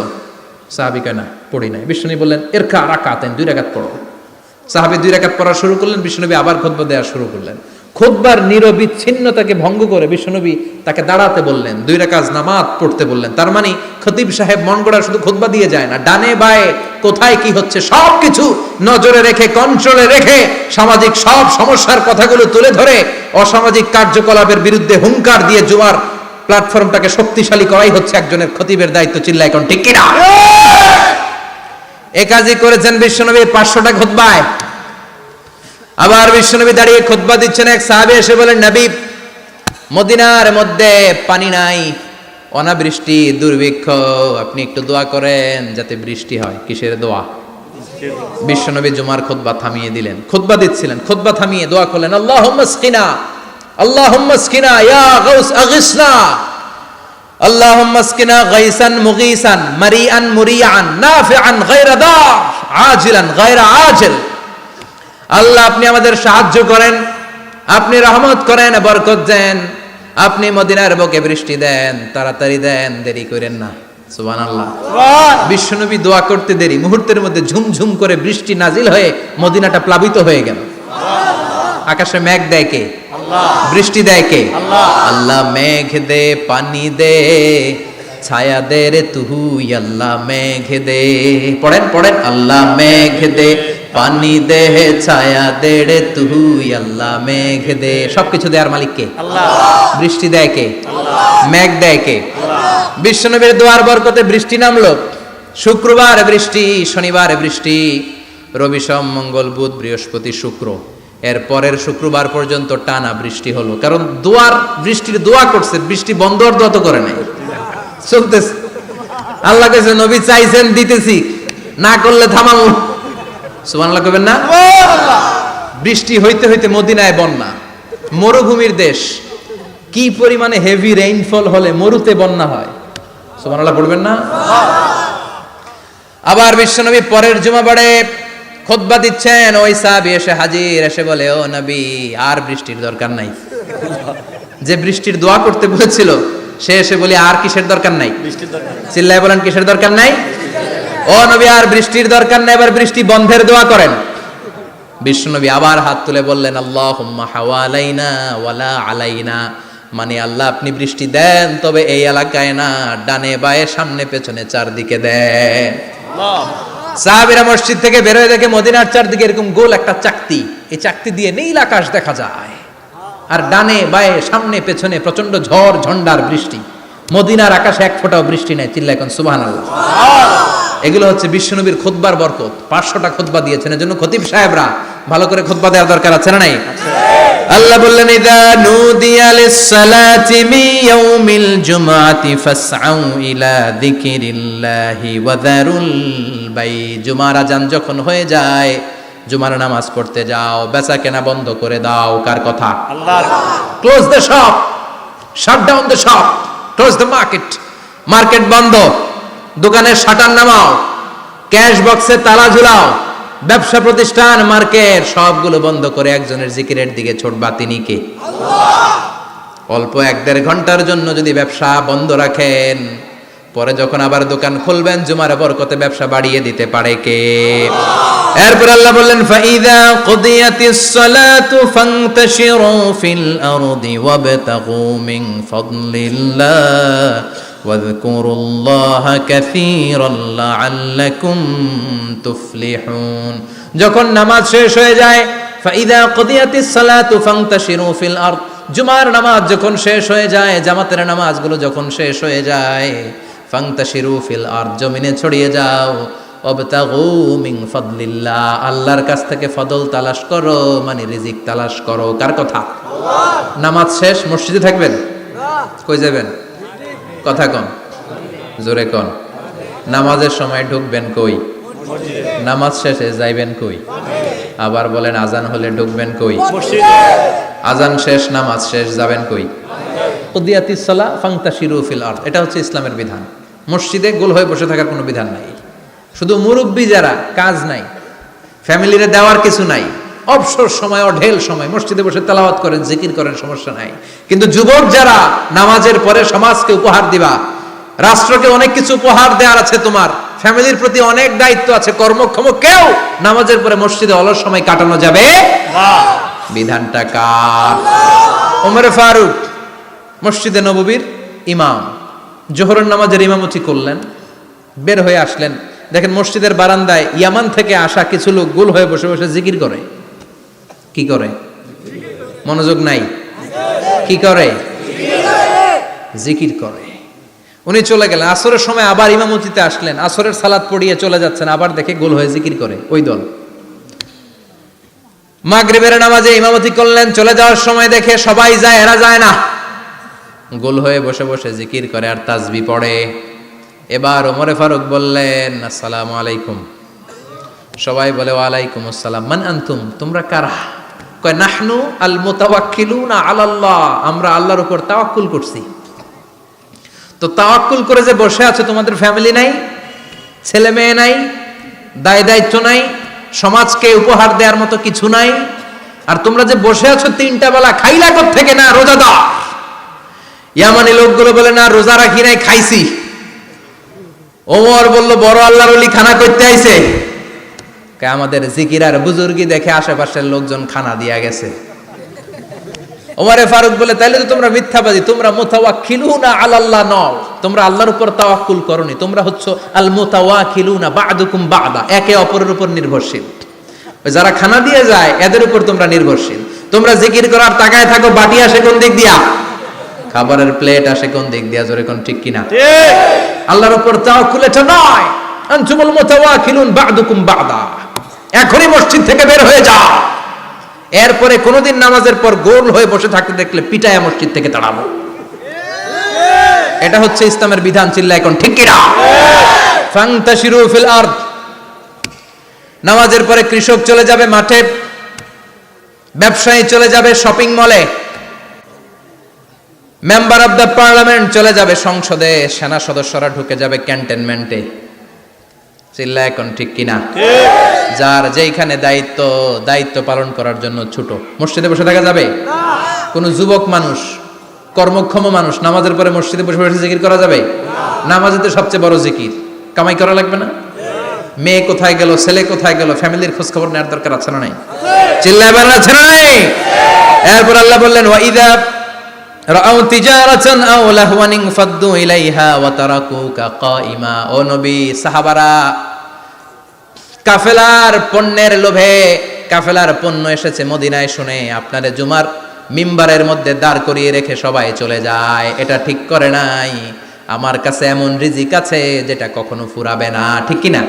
সাহাবী কয়, না, পড়ি নাই। বিশ্বনবী বললেন, ইরকা রাকাতাইন, 2 রাকাত পড়ো। সাহাবী 2 রাকাত পড়া শুরু করলেন, বিশ্বনবী আবার খুতবা দেওয়া শুরু করলেন। খুতবার নিরবিচ্ছিন্নতাকে ভঙ্গ করে বিশ্বনবী তাকে দাঁড়াতে বললেন, 2 রাকাত নামাজ পড়তে বললেন। তার মানে খতিব সাহেব মন গড়া শুধু খুতবা দিয়ে যায় না, ডানে বায়ে কোথায় কি হচ্ছে সবকিছু নজরে রেখে, কন্ট্রোলে রেখে, সামাজিক সব সমস্যার কথাগুলো তুলে ধরে অসামাজিক কার্যকলাপের বিরুদ্ধে হুঙ্কার দিয়ে জুমার প্ল্যাটফর্মটাকে শক্তিশালী করাই হচ্ছে একজনের খতিবের দায়িত্ব। চিল্লায় এখন ঠিক কিনা? এ কাজই করেছেন বিশ্বনবী 500টা খুতবায়। আবার বিশ্বনবী দাঁড়িয়ে খুতবা দিচ্ছেন, এক সাহাবী এসে বলেন, নবী, মদিনার মধ্যে পানি নাই, অনাবৃষ্টি, দুর্ভিক্ষ, আপনি একটু দোয়া করেন যাতে বৃষ্টি হয়। কিসের দোয়া? বিশ্বনবী জুমার খুতবা থামিয়ে দিলেন, খুতবা দিচ্ছিলেন, খুতবা থামিয়ে দোয়া করলেন, আল্লাহুম্মা আসকিনা, আল্লাহুম্মা আসকিনা ইয়া গাউস আগিসনা, আল্লাহুম্মা আসকিনা গাইসান মুগীসান মারিআন মুরিআন নাফিআন গায়রা দার আজিলান গায়রা আজিল। আল্লাহ, আপনি আমাদের সাহায্য করেন, আপনি রহমত করেন, বরকত দেন, আপনি মদিনার বুকে বৃষ্টি দেন, তাড়াতাড়ি দেন, দেরি করেন না। সুবহানাল্লাহ। বিশ্বনবী দোয়া করতে দেরি, মুহূর্তের মধ্যে ঝুমঝুম করে বৃষ্টি নাজিল হয়ে মদিনাটা প্লাবিত হয়ে গেল। আকাশে মেঘ দেয় কে? বৃষ্টি দেয় কে? আল্লাহ মেঘ দে, পানি দে, ছায়া দে রে তুই, আল্লাহ মেঘ দে। পড়েন পড়েন, আল্লাহ মেঘ দে, পানি দে, ছায়া দে রে তুই, আল্লাহ মেঘ দে। সবকিছু দেয়ার মালিক কে? আল্লাহ। বৃষ্টি দেয় কে? আল্লাহ। মেঘ দেয় কে? আল্লাহ। বিশ্বনবীর দোয়ার বরকতে বৃষ্টি নামলো। শুক্রবার বৃষ্টি, শনিবার বৃষ্টি, রবি সোম মঙ্গল বুধ বৃহস্পতি শুক্র, এর পরের শুক্রবার পর্যন্ত টানা বৃষ্টি হলো। কারণ দোয়ার, বৃষ্টির দোয়া করছে, বৃষ্টি বন্ধ আর দোয়া তো করে নাই, চলতেছে। আল্লাহ কাছে নবী চাইছেন, দিতেছি, না করলে থামাল। সুবহানাল্লাহ কইবেন না? বৃষ্টি হইতে হইতে মদিনায় বন্যা, মরুভূমির দেশ, কি পরিমাণে হেভি রেইনফল হলে মরুতে বন্যা হয়। সুবহানাল্লাহ পড়বেন না? আবার বিশ্বনবী পরের জুমাবারে খুতবা দিচ্ছেন, ওই সাহাবী এসে হাজির, এসে বলে, ও নবী, আর বৃষ্টির দরকার নাই। যে বৃষ্টির দোয়া করতে বলেছিল সে এসে বলি, আর কিসের দরকার নাই? চিল্লায় বলেন, কিসের দরকার নাই? ও নবী, আর বৃষ্টির দরকার নাই, এবার বৃষ্টি বন্ধের দোয়া করেন। বিশ্বনবী আবার হাত তুলে বললেন, আল্লাহুম্মা হাওয়ালাইনা ওয়ালা আলাইনা, মানে আল্লাহ, আপনি বৃষ্টি দেন, তবে এই এলাকায় না, ডানে বায়ে সামনে পেছনে চারদিকে দেন। সাহাবীরা মসজিদ থেকে বের হয়ে দেখে মদিনার চারদিকে এরকম গোল একটা চাকতি, এই চাকতি দিয়ে নীল আকাশ দেখা যায়, আর ডানে বায়ে সামনে পেছনে প্রচন্ড ঝড় ঝন্ডার বৃষ্টি। মদিনার আকাশে এক ফোঁটাও বৃষ্টি নাই। চিল্লায় এখন সুবহানাল্লাহ। এগুলো হচ্ছে বিশ্বনবীর খুতবার বরকত। 500টা খুতবা দিয়েছেন, এজন্য খতিব সাহেবরা ভালো করে খুতবা দেওয়ার দরকার আছে না নাই? আল্লাহ বললেন ইদা নুদিয়া লিস-সালাতি মিন ইয়াউমিল জুমআতি ফাসআউ ইলা যিকিরিল্লাহি ওয়া যারুল বাই। জুমার আযান যখন হয়ে যায়, জুমার নামাজ পড়তে যাও, বেচা কেনা বন্ধ করে দাও। কার কথা? আল্লাহর। Close the shop, shut down the shop, close the market. Market বন্ধ, দোকানের শাটার নামাও, ক্যাশ বক্সে তালা ঝুলাও, ব্যবসা প্রতিষ্ঠান, মার্কেট সবগুলো বন্ধ করে একজনের জিকিরের দিকে ছুটবা। তিনি কে? অল্প 1-1.5 ঘন্টার জন্য যদি ব্যবসা বন্ধ রাখেন, পরে যখন আবার দোকান খুলবেন, জুমার বরকতে ব্যবসা বাড়িয়ে দিতে পারে কে? এরপর আল্লাহ বললেন ফাইদা কুদিয়াতিস সালাতু ফান্তাশিরু ফিল আরদি ওয়াবতাগু মিন ফাদলিল্লাহ ওয়াযকুরুল্লাহা কাসীরান লাআল্লাকুম তুফলিহুন। যখন নামাজ শেষ হয়ে যায়, ফাইদা কুদিয়াতিস সালাতু ফান্তাশিরু ফিল আরদ, জুমার নামাজ যখন শেষ হয়ে যায়, জামাতের নামাজগুলো যখন শেষ হয়ে যায়, ফান্তাশিরু ফিল আরদ, জমিনে ছড়িয়ে যাও, ওয়াবতাগু মিন ফাদলিল্লাহ, আল্লাহর কাছ থেকে ফদল তালাশ করো, মানে রিজিক তালাশ করো। কার কথা? আল্লাহ। নামাজ শেষ মসজিদে থাকবেন? কই যাবেন? কথা কন, জোরে কন। নামাজের সময় ঢুকবেন কই? নামাজ শেষে যাইবেন কই? আবার বলেন আজান হলে ঢুকবেন কই? আজান শেষ, নামাজ শেষ, যাবেন কই? কুদিয়াতিস সালা ফান্তাশিরু ফিল আরদ। এটা হচ্ছে ইসলামের বিধান। মসজিদে গোল হয়ে বসে থাকার কোনো বিধান নাই। শুধু মুরব্বী যারা, কাজ নাই, ফ্যামিলিরে দেওয়ার কিছু নাই, অবসর সময়, অঢেল সময় মসজিদে বসে তেলাওয়াত করেন, জিকির করেন, সমস্যা নাই। কিন্তু যুবক যারা, নামাজের পরে সমাজকে উপহার দিবা, রাষ্ট্রকে অনেক কিছু উপহার দেওয়ার আছে, তোমার ফ্যামিলির প্রতি অনেক দায়িত্ব আছে, কর্মক্ষম কেউ নামাজের পরে মসজিদে অলস সময় কাটানো যাবে না। বিধানটা কার? ওমরে ফারুক মসজিদে নববীর ইমাম, জোহরের নামাজের ইমামতি করলেন, বের হয়ে আসলেন, দেখেন মসজিদের বারান্দায় ইয়ামান থেকে আসা কিছু লোক গোল হয়ে বসে বসে জিকির করে। কি করে? মনোযোগ নাই। কি করে? জিকির করে। উনি চলে গেলেন, আসরের সময় আবার ইমামতিতে আসলেন, আসরের সালাত পড়িয়ে চলে যাচ্ছেন, আবার দেখে গোল হয়ে জিকির করে ওই দল। মাগরিবের নামাজে ইমামতি করলেন, চলে যাওয়ার সময় দেখে সবাই যায়, এরা যায় না, গোল হয়ে বসে বসে জিকির করে আর তাসবিহ পড়ে। এবার ওমরে ফারুক বললেন আসসালামু আলাইকুম। সবাই বলে ওয়ালাইকুম আসসালাম। মান আনতুম, তোমরা কারা? কয় নাহনু আল মুতাওয়াক্কিলুনা আলাল্লাহ, আমরা আল্লাহর উপর তাওয়াক্কুল করছি। তো তাওয়াক্কুল করে যে বসে আছো, তোমাদের ফ্যামিলি নাই, ছেলে মেয়ে নাই, দায় দায়িত্ব নাই, সমাজকে উপহার দেওয়ার মতো কিছু নাই, আর তোমরা যে বসে আছো 3টা বেলা, খাইলা কোত্থেকে? না রোজাদার। ইয়ামানি লোকগুলো বলে না রোজা রাখি নাই, খাইছি। ওমর বলল বড় আল্লাহর ওলি খানা করতে আইছে। আমাদের জিকির আর বুজুর্গি দেখে আশেপাশের লোকজন খানা দিয়া গেছে। ওমরে ফারুক বলে তাইলে তো তোমরা মিথ্যাবাদী, তোমরা মুতাওয়াক্কিলুনা আলাল্লাহ নও, তোমরা আল্লাহর উপর তাওয়াক্কুল করনি, তোমরা হচ্ছে আল মুতাওয়াক্কিলুনা বা'দুকুম বা'দা, একে অপরের উপর নির্ভরশীল। যারা খানা দিয়ে যায় এদের উপর তোমরা নির্ভরশীল। তোমরা জিকির করার তাকায় থাকো, বাটি আসে কোন দিক দিয়া? খাবারের প্লেট আসে কোন দিক দিয়া? জোরে কোন, ঠিক কিনা? আল্লাহর উপর তাওয়াক্কুল এটা নয়। আনতুমুল মুতাওয়াক্কিলুন বা'দুকুম বা'দা। এখনই মসজিদ থেকে বের হয়ে যাও, এরপরে কোনদিন নামাজের পর গোল হয়ে বসে থাকতে দেখলে পিটায়া মসজিদ থেকে তাড়াবো। এটা হচ্ছে ইসলামের বিধান। চিল্লা এখন ঠিক কিনা? ফান্তাশিরু ফিল আরদ। নামাজের পরে কৃষক চলে যাবে মাঠে, ব্যবসায়ী চলে যাবে শপিং মলে, মেম্বার অফ দ্য পার্লামেন্ট চলে যাবে সংসদে, সেনা সদস্যরা ঢুকে যাবে ক্যান্টনমেন্টে। চিল্লা এখন ঠিক কিনা? যার যেইখানে দায়িত্ব পালন করার জন্য ছোট, মসজিদে বসে থাকা যাবে? কোন যুবক মানুষ, কর্মক্ষম মানুষ নামাজের পরে মসজিদে বসে বসে জিকির করা যাবে? নামাজে তো সবচেয়ে বড় জিকির, কামাই করা লাগবে না? মেয়ে কোথায় গেল, ছেলে কোথায় গেল, ফ্যামিলির খোঁজ খবর নেওয়ার দরকার আছে না নাই? চিল্লায় বলেন আছে না নাই? এরপর আল্লাহ বললেন ওয়াইদা রাআউ তিজারাতান আও লাহওয়ান ফাদ্দু ইলাইহা ওয়া তারাকুকা কাইমা। ও নবী, সাহাবারা কাফেলার পণ্যের লোভে, কাফেলার পণ্য এসেছে মদিনায় শুনে আপনারে জুমার মিম্বারের মধ্যে দাঁড় করিয়ে রেখে সবাই চলে যায়। এটা ঠিক করে নাই। আমার কাছে এমন রিজিক আছে যেটা কখনো ফুরাবে না, ঠিক কিনা?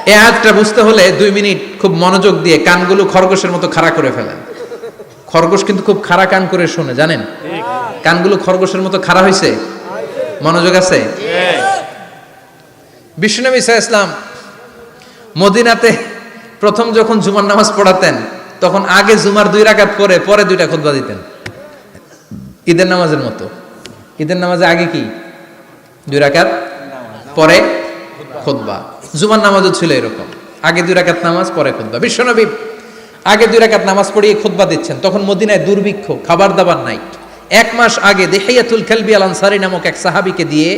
এই আয়াতটা বুঝতে হলে 2 মিনিট খুব মনোযোগ দিয়ে কানগুলো খরগোশের মতো খাড়া করে ফেলেন। খরগোশ কিন্তু খুব খাড়া কান করে শোনে, জানেন? কানগুলো খরগোশের মতো খাড়া হয়েছে। মনোযোগ আছে? বিশ্বনবী সাল্লাল্লাহু আলাইহি ওয়াসাল্লাম মদিনাতে প্রথম যখন জুমার নামাজ পড়াতেন, তখন আগে জুমার 2 রাকাত পরে 2টা খুতবা দিতেন, ঈদের নামাজের মতো। ঈদের নামাজে আগে কি 2 রাকাত, পরে খুতবা। জুমার নামাজও ছিল এরকম, আগে 2 রাকাত নামাজ, পরে খুতবা। বিশ্বনবী আগে 2 রাকাত নামাজ পড়িয়ে খুতবা দিচ্ছেন, তখন মদিনায় দুর্ভিক্ষ, খাবার দাবার নাই। 1 মাস আগে দিহিয়াতুল কালবি আল আনসারী নামক এক সাহাবীকে দিয়ে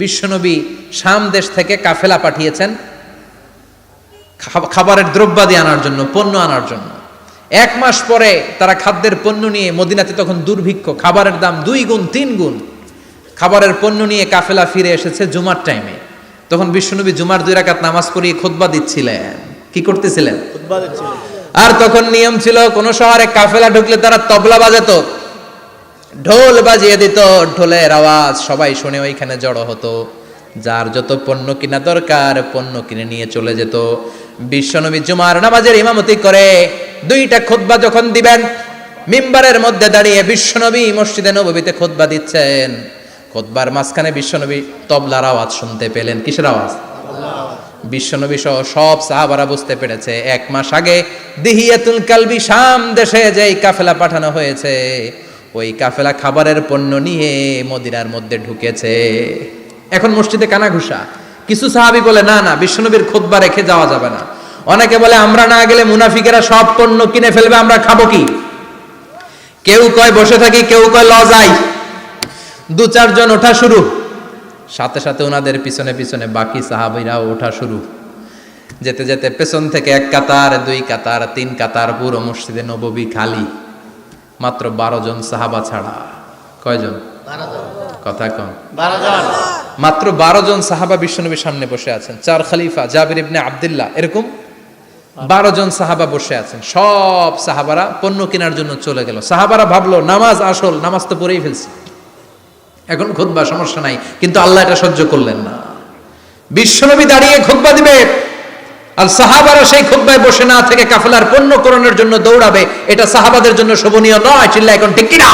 বিশ্বনবী শাম দেশ থেকে কাফেলা পাঠিয়েছেন খাবারের দ্রব্যাদি আনার জন্য, পণ্য আনার জন্য। 1 মাস পরে তারা খাদ্যের পণ্য নিয়ে, মদিনাতে তখন দুর্ভিক্ষ, খাবারের দাম 2 গুণ 3 গুণ, খাবারের পণ্য নিয়ে কাফেলা ফিরে এসেছে জুমার টাইমে। তখন বিশ্বনবী জুমার 2 রাকাত নামাজ পড়িয়ে খুতবা দিচ্ছিলেন। কি করতেছিলেন? খুতবা দিচ্ছিলেন। আর তখন নিয়ম ছিল, কোন শহরে কাফেলা ঢুকলে তারা তবলা বাজাতো, ঢোল বাজিয়ে দিত, ঢোলের আওয়াজ সবাই শুনে ওইখানে জড়ো হতো। যার যত পণ্য কিনা দরকার পণ্য কিনে নিয়ে চলে যেত। বিশ্বনবী জুমার নামাজের ইমামতি করে 2টা খুতবা যখন দিবেন, মিম্বারের মধ্যে দাঁড়িয়ে বিশ্বনবী মসজিদে নববীতে খুতবা দিচ্ছেন। খুতবার মাঝখানে বিশ্বনবী তবলার আওয়াজ শুনতে পেলেন। কিসের আওয়াজ? বিশ্বনবী সহ সব সাহাবারা বুঝতে পেরেছে 1 মাস আগে দিহিয়াতুল কালবি শাম দেশে যেই কাফেলা পাঠানো হয়েছে, ওই কাফেলা খাবারের পণ্য নিয়ে মদিনার মধ্যে ঢুকেছে। এখন মসজিদে কানাঘুষা। কিছু সাহাবী বলে না না, বিশ্বনবীর খুতবা রেখে যাওয়া যাবে না। অনেকে বলে আমরা না গেলে মুনাফিকেরা সব পণ্য কিনে ফেলবে, আমরা খাবো কি? কেউ কয় বসে থাকি, কেউ কয় ল যাই। 2-4 জন ওঠা শুরু, সাথে সাথে ওনাদের পিছনে পিছনে বাকি সাহাবীরাও ওঠা শুরু। যেতে যেতে পেছন থেকে 1 কাতার, 2 কাতার, 3 কাতার, পুরো মসজিদে নববী খালি, মাত্র 12 জন সাহাবা ছাড়া। কয়জন? 12 জন। কথা কম। 12 জন। মাত্র 12 জন সাহাবা বিশ্বনবীর সামনে বসে আছেন। 4 খলিফা, জাবির ইবনে আব্দুল্লাহ, এরকম 12 জন সাহাবা বসে আছেন। সব সাহাবারা পণ্য কেনার জন্য চলে গেল। সাহাবারা ভাবলো নামাজ আসল, নামাজ তো পড়েই ফেলছি, এখন খুতবা সমস্যা নাই। কিন্তু আল্লাহ এটা সহ্য করলেন না। বিশ্বনবী দাঁড়িয়ে খুতবা দিবে, আর সাহাবারা সেই খুতবায় বসে না থেকে কাফেলার পণ্য করণের জন্য দৌড়াবে। এটা সাহাবাদের জন্য শোভনীয় নয়। চিল্লা এখন ঠিক কিনা?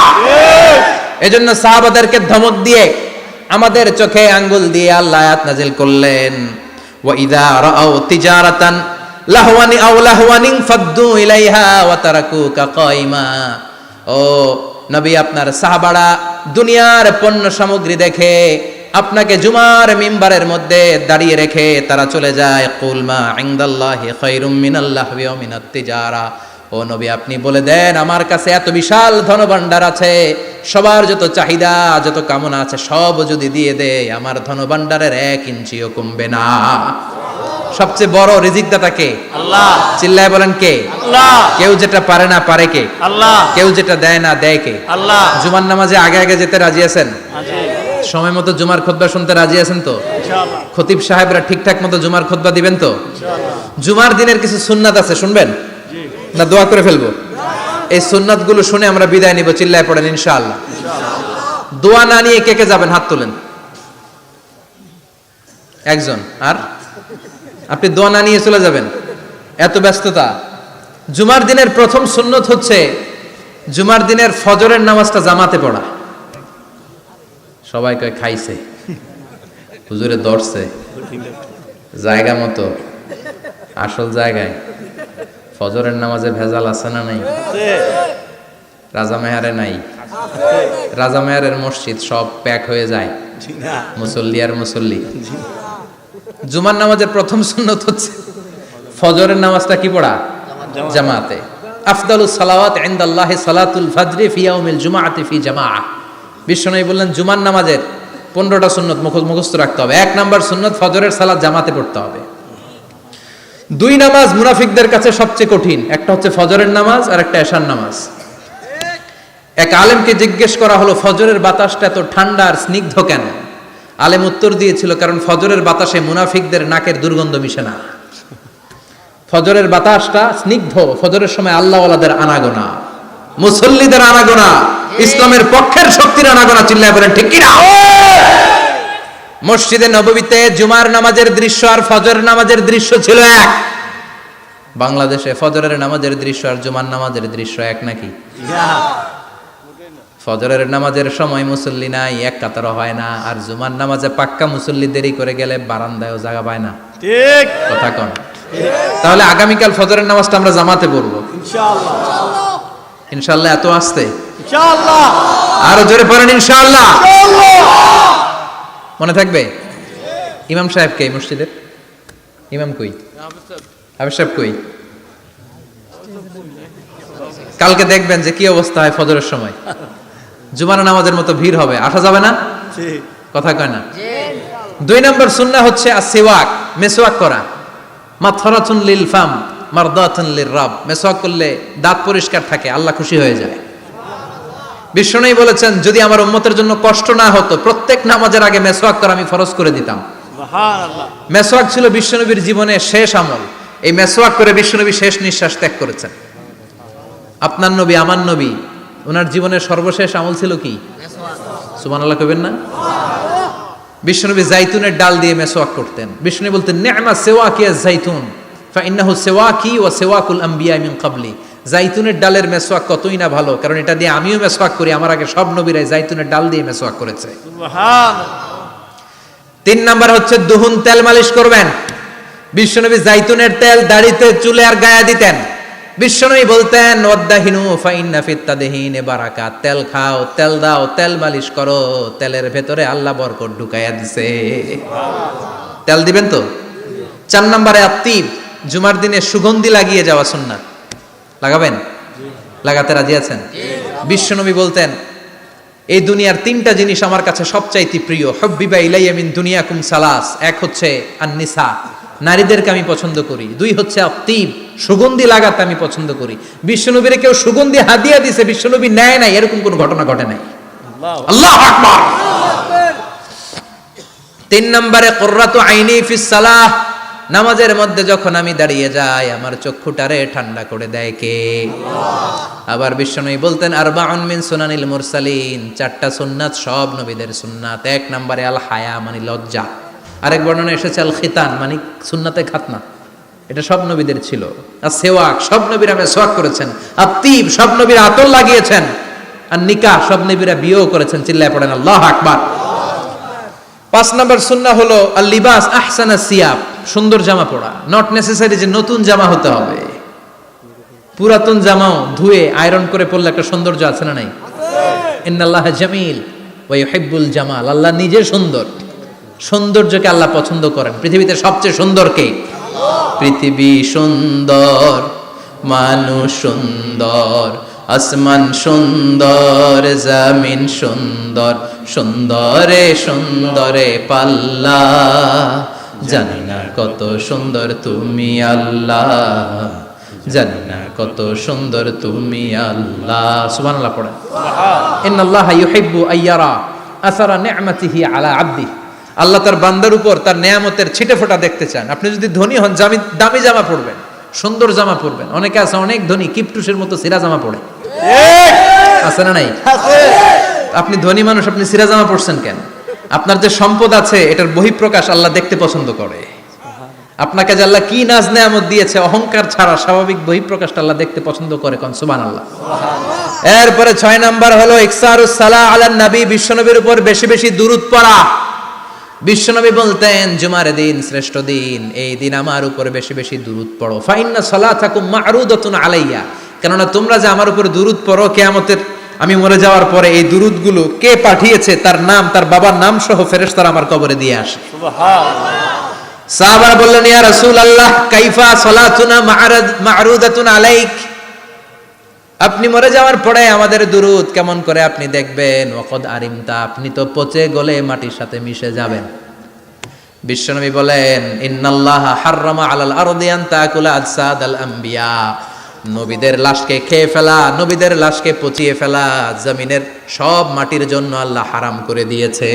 এজন্য সাহাবাদেরকে ধমক দিয়ে, আমাদের চোখে আঙ্গুল দিয়ে আল্লাহ আয়াত নাজিল করলেন, ওয়া ইযা রাআউ তিজারাতান লাহওয়ানি আও লাহওয়ানিন ফাদ্দু ইলাইহা ওয়া তারাকুকা কাইমা। ও নবী, আপনার সাহাবারা দুনিয়ার পণ্য সামগ্রী দেখে আপনাকে জুমার মিম্বারের মধ্যে দাঁড়িয়ে রেখে তারা চলে যায়। কুল মা ইনদাল্লাহি খায়রুম মিনাল লাহওয়ি ওয়া মিনাত তিজারা। ও নবী, আপনি বলে দেন আমার কাছে এত বিশাল ধনভাণ্ডার আছে, সবার যত চাহিদা যত কামনা আছে সব যদি দিয়ে দেয়, আমার ধনভাণ্ডারের 1 ইঞ্চিও কমবে না। সবচেয়ে বড় রিজিকদাতা কে? আল্লাহ। চিল্লায় বলেন কে? আল্লাহ। কেউ যেটা পারে না পারে কে? আল্লাহ। কেউ যেটা দেয় না দেয় কে? আল্লাহ। জুমার নামাজে আগে আগে যেতে রাজি আছেন? সময় মতো জুমার খুতবা শুনতে রাজি আছেন তো? ইনশাআল্লাহ। খতিব সাহেবরা ঠিকঠাক মতো জুমার খুতবা দিবেন তো? ইনশাআল্লাহ। জুমার দিনের কিছু সুন্নাত আছে, শুনবেন না দোয়া করে ফেলবো? এই সুন্নাতগুলো শুনে আমরা বিদায় নিব। চিল্লায় পড়েন ইনশাআল্লাহ। দোয়া না নিয়ে কে কে যাবেন? হাত তোলেন। একজন। আর আপনি দোয়া না নিয়ে চলে যাবেন? এত ব্যস্ততা। জুমার দিনের প্রথম সুন্নত হচ্ছে জুমার দিনের ফজরের নামাজটা জামাতে পড়া। সবাই কয় খাইছে, হুজুরে ধরছে জায়গা মতো, আসল জায়গায়। ফজরের নামাজে ভেজাল আছে না নাই? রাজা মেহারে নাই? রাজা মেহারের মসজিদ সব প্যাক হয়ে যায়, মুসল্লি আর মুসল্লি। জুমার নামাজের প্রথম সুন্নত হচ্ছে ফজরের নামাজটা কি পড়া? জামাতে। আফদালুস সালাওয়াত ইনদাল্লাহি সালাতুল ফাজরি ফি ইয়াউমিল জুমআতি ফি জামাআহ। বিশ্বনবী বললেন জুমার নামাজের 15টা সুন্নত মুখস্থ রাখতে হবে। 1 নাম্বার সুন্নত ফজরের সালাত জামাতে পড়তে হবে। 2 নামাজ মুনাফিকদের কাছে সবচেয়ে কঠিন, একটা হচ্ছে ফজরের নামাজ আর একটা এশার নামাজ। এক আলেমকে জিজ্ঞেস করা হলো ফজরের বাতাসটা এত ঠান্ডা আর স্নিগ্ধ কেন? আলেম উত্তর দিয়েছিল, কারণ ফজরের বাতাসে মুনাফিকদের নাকের দুর্গন্ধ মিশে না। ফজরের বাতাসটা স্নিগ্ধ, ফজরের সময় আল্লাহওয়ালাদের আনাগোনা, মুসল্লিদের আনাগোনা, ইসলামের পক্ষের শক্তির আনাগোনা। চিল্লায় বলেন ঠিক কিনা? মসজিদে নববীতে জুমার নামাজের দৃশ্য আর ফজর নামাজের দৃশ্য ছিল এক। বাংলাদেশে ফজরের নামাজের দৃশ্য আর জুমার নামাজের দৃশ্য এক নাকি? ফজরের নামাজের সময় মুসল্লি নাই, এক কাতারও হয় না, আর জুমার নামাজে পাক্কা মুসল্লি দেরি করে গেলে বারান্দায়ও জায়গা পায় না। ঠিক কথা কন। তাহলে আগামীকাল ফজরের নামাজটা আমরা জামাতে পড়বো ইনশাআল্লাহ। ইনশাআল্লাহ। এত আসতে ইনশাআল্লাহ। আরো জোরে পড়েন ইনশাআল্লাহ। মনে থাকবে? ইমাম সাহেব কে মসজিদের? ইমাম কই? হাফেজ সাহেব কই? কালকে দেখবেন যে কি অবস্থা হয় ফজরের সময়। জুমার নামাজের মতো ভিড় হবে, আসা যাবে না। ঠিক কথা কয় না। 2 নম্বর সুন্নাহ হচ্ছে আসওয়াক, মেসওয়াক করা। মাথরাতুন লিল ফাম মারদাতুন লির রাব। মেসওয়াক করলে দাঁত পরিষ্কার থাকে, আল্লাহ খুশি হয়ে যায়। বিশ্বনবী বলেছেন, যদি আমার উম্মতের জন্য কষ্ট না হতো প্রত্যেক নামাজের আগে মেসওয়াক করা আমি ফরজ করে দিতাম। সুবহানাল্লাহ। মেসওয়াক ছিল বিশ্বনবীর জীবনে শেষ আমল। এই মেসওয়াক করে বিশ্বনবী শেষ নিঃশ্বাস ত্যাগ করেছেন। আপনার নবী, আমার নবী, ওনার জীবনের সর্বশেষ আমল ছিল কি? সুবহানাল্লাহ কইবেন না? বিশ্বনবী জাইতুনের ডাল দিয়ে মেসওয়াক করতেন। বিশ্বনবী বলতেন, নি'মা সিওয়াকি আয-যাইতুন ফাইন্নাহু সিওয়াকি ওয়া সিওয়াকুল আমবিয়া মিন ক্বাবলি। জাইতুনের ডালের মেসওয়াক কতই না ভালো, কারণ এটা দিয়ে আমিও মেসওয়াক করি, আমার আগে সব নবীরাই জাইতুনের ডাল দিয়ে মেসওয়াক করেছে। সুবহানাল্লাহ। 3 নাম্বার হচ্ছে দুহুন, তেল মালিশ করবেন। বিশ্বনবী জাইতুনের তেল দাড়িতে, চুলে আর গায়ে দিতেন। বিশ্বনবী বলতেন, ওয়াদাহিনু ফাইন্না ফিত তাদহিনে বারাকাত। তেল খাও, তেল দাও, তেল মালিশ করো, তেলের ভেতরে আল্লাহ বরকত ঢুকাইয়া দিছে। তেল দিবেন তো? 4 নম্বরে আত্তিব, জুমার দিনে সুগন্ধি লাগিয়ে যাওয়া সুন্নাত। লাগাবেন? লাগাতে রাজি আছেন? বিশ্বনবী বলতেন, এই দুনিয়ার 3টা জিনিস আমার কাছে সবচাইতে প্রিয়। হুব্বিবা ইলাইয়া মিন দুনিয়াকুম সালাস। এক হচ্ছে আন-নিসা, নারীদেরকে আমি পছন্দ করি। 2 হচ্ছে আত্তিব, সুগন্ধি লাগাতে আমি পছন্দ করি। বিশ্বনবীরে কেউ সুগন্ধি হাদিয়া দিছে, বিশ্বনবী নেয় নাই, এরকম কোনো ঘটনা ঘটে নাই। আল্লাহু আকবার। 3 নম্বরে কুররাতু আইনি ফিস সালাহ। নামাজের মধ্যে যখন আমি দাঁড়িয়ে যাই আমার চক্ষুটারে ঠান্ডা করে দেয় কে? আবার বিশ্বনবী বলতেন, আরবাউন মিন সুনানিল মুরসালিন। 4টা সুন্নাত সব নবীদের সুন্নাত। 1 নম্বরে আল হায়া, মানে লজ্জা। আরেক বর্ণনা এসেছে আল খিতান, মানে সুন্নাতে খাতনা। এটা সব নবীদের ছিল। আর সেওয়াক, সব নবীরা মেসওয়াক করেছেন। আত্তিব, সব নবীরা আতর লাগিয়েছেন। আর নিকাহ, সব নবীরা বিয়েও করেছেন। চিল্লায় পড়েন আল্লাহু আকবার। 5 নম্বর সুন্নাহ হলো আল লিবাস আহসানা সিয়াব, সুন্দর জামা পরা। নট নেসেসারি যে নতুন জামা হতে হবে, পুরাতন জামাও ধুয়ে আয়রন করে পরলে একটা সৌন্দর্য আছে না নাই? ইন্নাল্লাহা জামিল ওয়া ইউহিব্বুল জামাল। আল্লাহ নিজে সুন্দর, সৌন্দর্যকে আল্লাহ পছন্দ করেন। পৃথিবীতে সবচেয়ে সুন্দর কে? পৃথিবী সুন্দর, মানুষ সুন্দর, আসমান সুন্দর, জমিন সুন্দর, সুন্দরে সুন্দরে পাল্লা। জানি না কত সুন্দর তুমি আল্লাহ, জানি না কত সুন্দর তুমি আল্লাহ। সুবহানাল্লাহ পড়েন। ইন্নাল্লাহা ইউহিব্বু আইয়ারা আসারা নি'মাতিহি আলা আবদি। আল্লাহ তার বান্দার উপর তার নেয়ামতের ছিটেফোঁটা দেখতে চান। আপনি যদি ধনী হন, দামি জামা পরবেন, সুন্দর জামা পরবেন। অনেকে আছে অনেক ধনী, কিপটুসের মতো সিরা জামা পরে, আছে না নাই? আপনি ধনী মানুষ, আপনি সিরা জামা পরছেন কেন? আপনার যে সম্পদ আছে এটার বহিঃপ্রকাশ আল্লাহ দেখতে পছন্দ করে। আপনাকে যে আল্লাহ কি নাজ নেয়ামত দিয়েছে, অহংকার ছাড়া স্বাভাবিক বহিঃপ্রকাশটা আল্লাহ দেখতে পছন্দ করে। কোন সুবহানাল্লাহ। এরপরে 6 নাম্বার হলো ইকসারুস সালাহ আলান নবী, বিশ্বনবীর উপর বেশি বেশি দুরূদ পড়া। বিশ্বনবী বলতেন, জুমার দিন শ্রেষ্ঠ দিন, এই দিন আমার উপর বেশি বেশি দুরূদ পড়ো। ফাইন্না সালাতাকুম মা'রুদাতুন আলাইয়া। কেননা তোমরা যে আমার উপর দুরূদ পড়ো, কিয়ামতের আমি মরে যাওয়ার পরে এই দুরূদগুলো কে পাঠিয়েছে তার নাম, তার বাবার নাম সহ ফেরেশতারা আমার কবরে দিয়ে আসে। সুবহানাল্লাহ। সাহাবারা বললেন, ইয়া রাসূলুল্লাহ কাইফা সালাতুনা মা'রুদাতুন আলাইক। আপনি মরে যাওয়ার পরে আমাদের দুরূদ কেমন করে আপনি দেখবেন? ওয়াকাদ আরিমতা, আপনি তো পচে গলে মাটির সাথে মিশে যাবেন। বিশ্বনবী বলেন, ইন্নাল্লাহা হাররামা আলাল আরদি আন তাকুলা আজসাদাল আমবিয়া। নবীদের লাশকে খেয়ে ফেলা, নবীদের লাশকে পচিয়ে ফেলা জমিনের সব মাটির জন্য আল্লাহ হারাম করে দিয়েছে।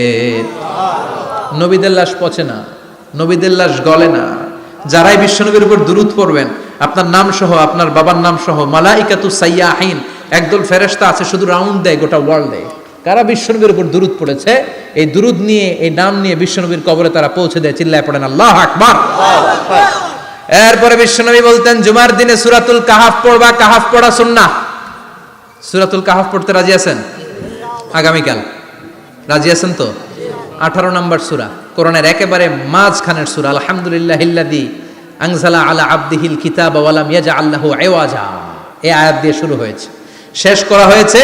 নবীদের লাশ পচে না, নবীদের লাশ গলে না। যারাই বিশ্বনবীর উপর দুরূদ পড়বেন, আপনার নাম সহ, আপনার বাবার নাম সহ, মালাইকাতু সাইয়াহিন, একদল ফেরেশতা আছে শুধু রাউন্ড দেয় গোটা ওয়ার্ল্ডে। কারা বিশ্বনবীর উপর দুরূদ পড়েছে, এই দুরূদ নিয়ে, এই নাম নিয়ে বিশ্বনবীর কবরে তারা পৌঁছে দেয়। চিল্লায় পড়েন আল্লাহু আকবার। এরপরে বিশ্বনবী বলতেন জুমার দিনে সূরাতুল কাহাফ পড়বা, কাহাফ পড়া সুন্নাহ। সূরাতুল কাহাফ পড়তে রাজি আছেন? আগামীকাল রাজি আছেন তো? 18 নম্বর সূরা, কোরআনের একেবারে মাঝখানের সূরা। আলহামদুলিল্লাহিল্লাযী আনজালা আলা আবদিহিল কিতাবা ওয়া লাম ইয়াজআল লাহু ইওয়াজা, এই আয়াত দিয়ে শুরু হয়েছে, শেষ করা হয়েছে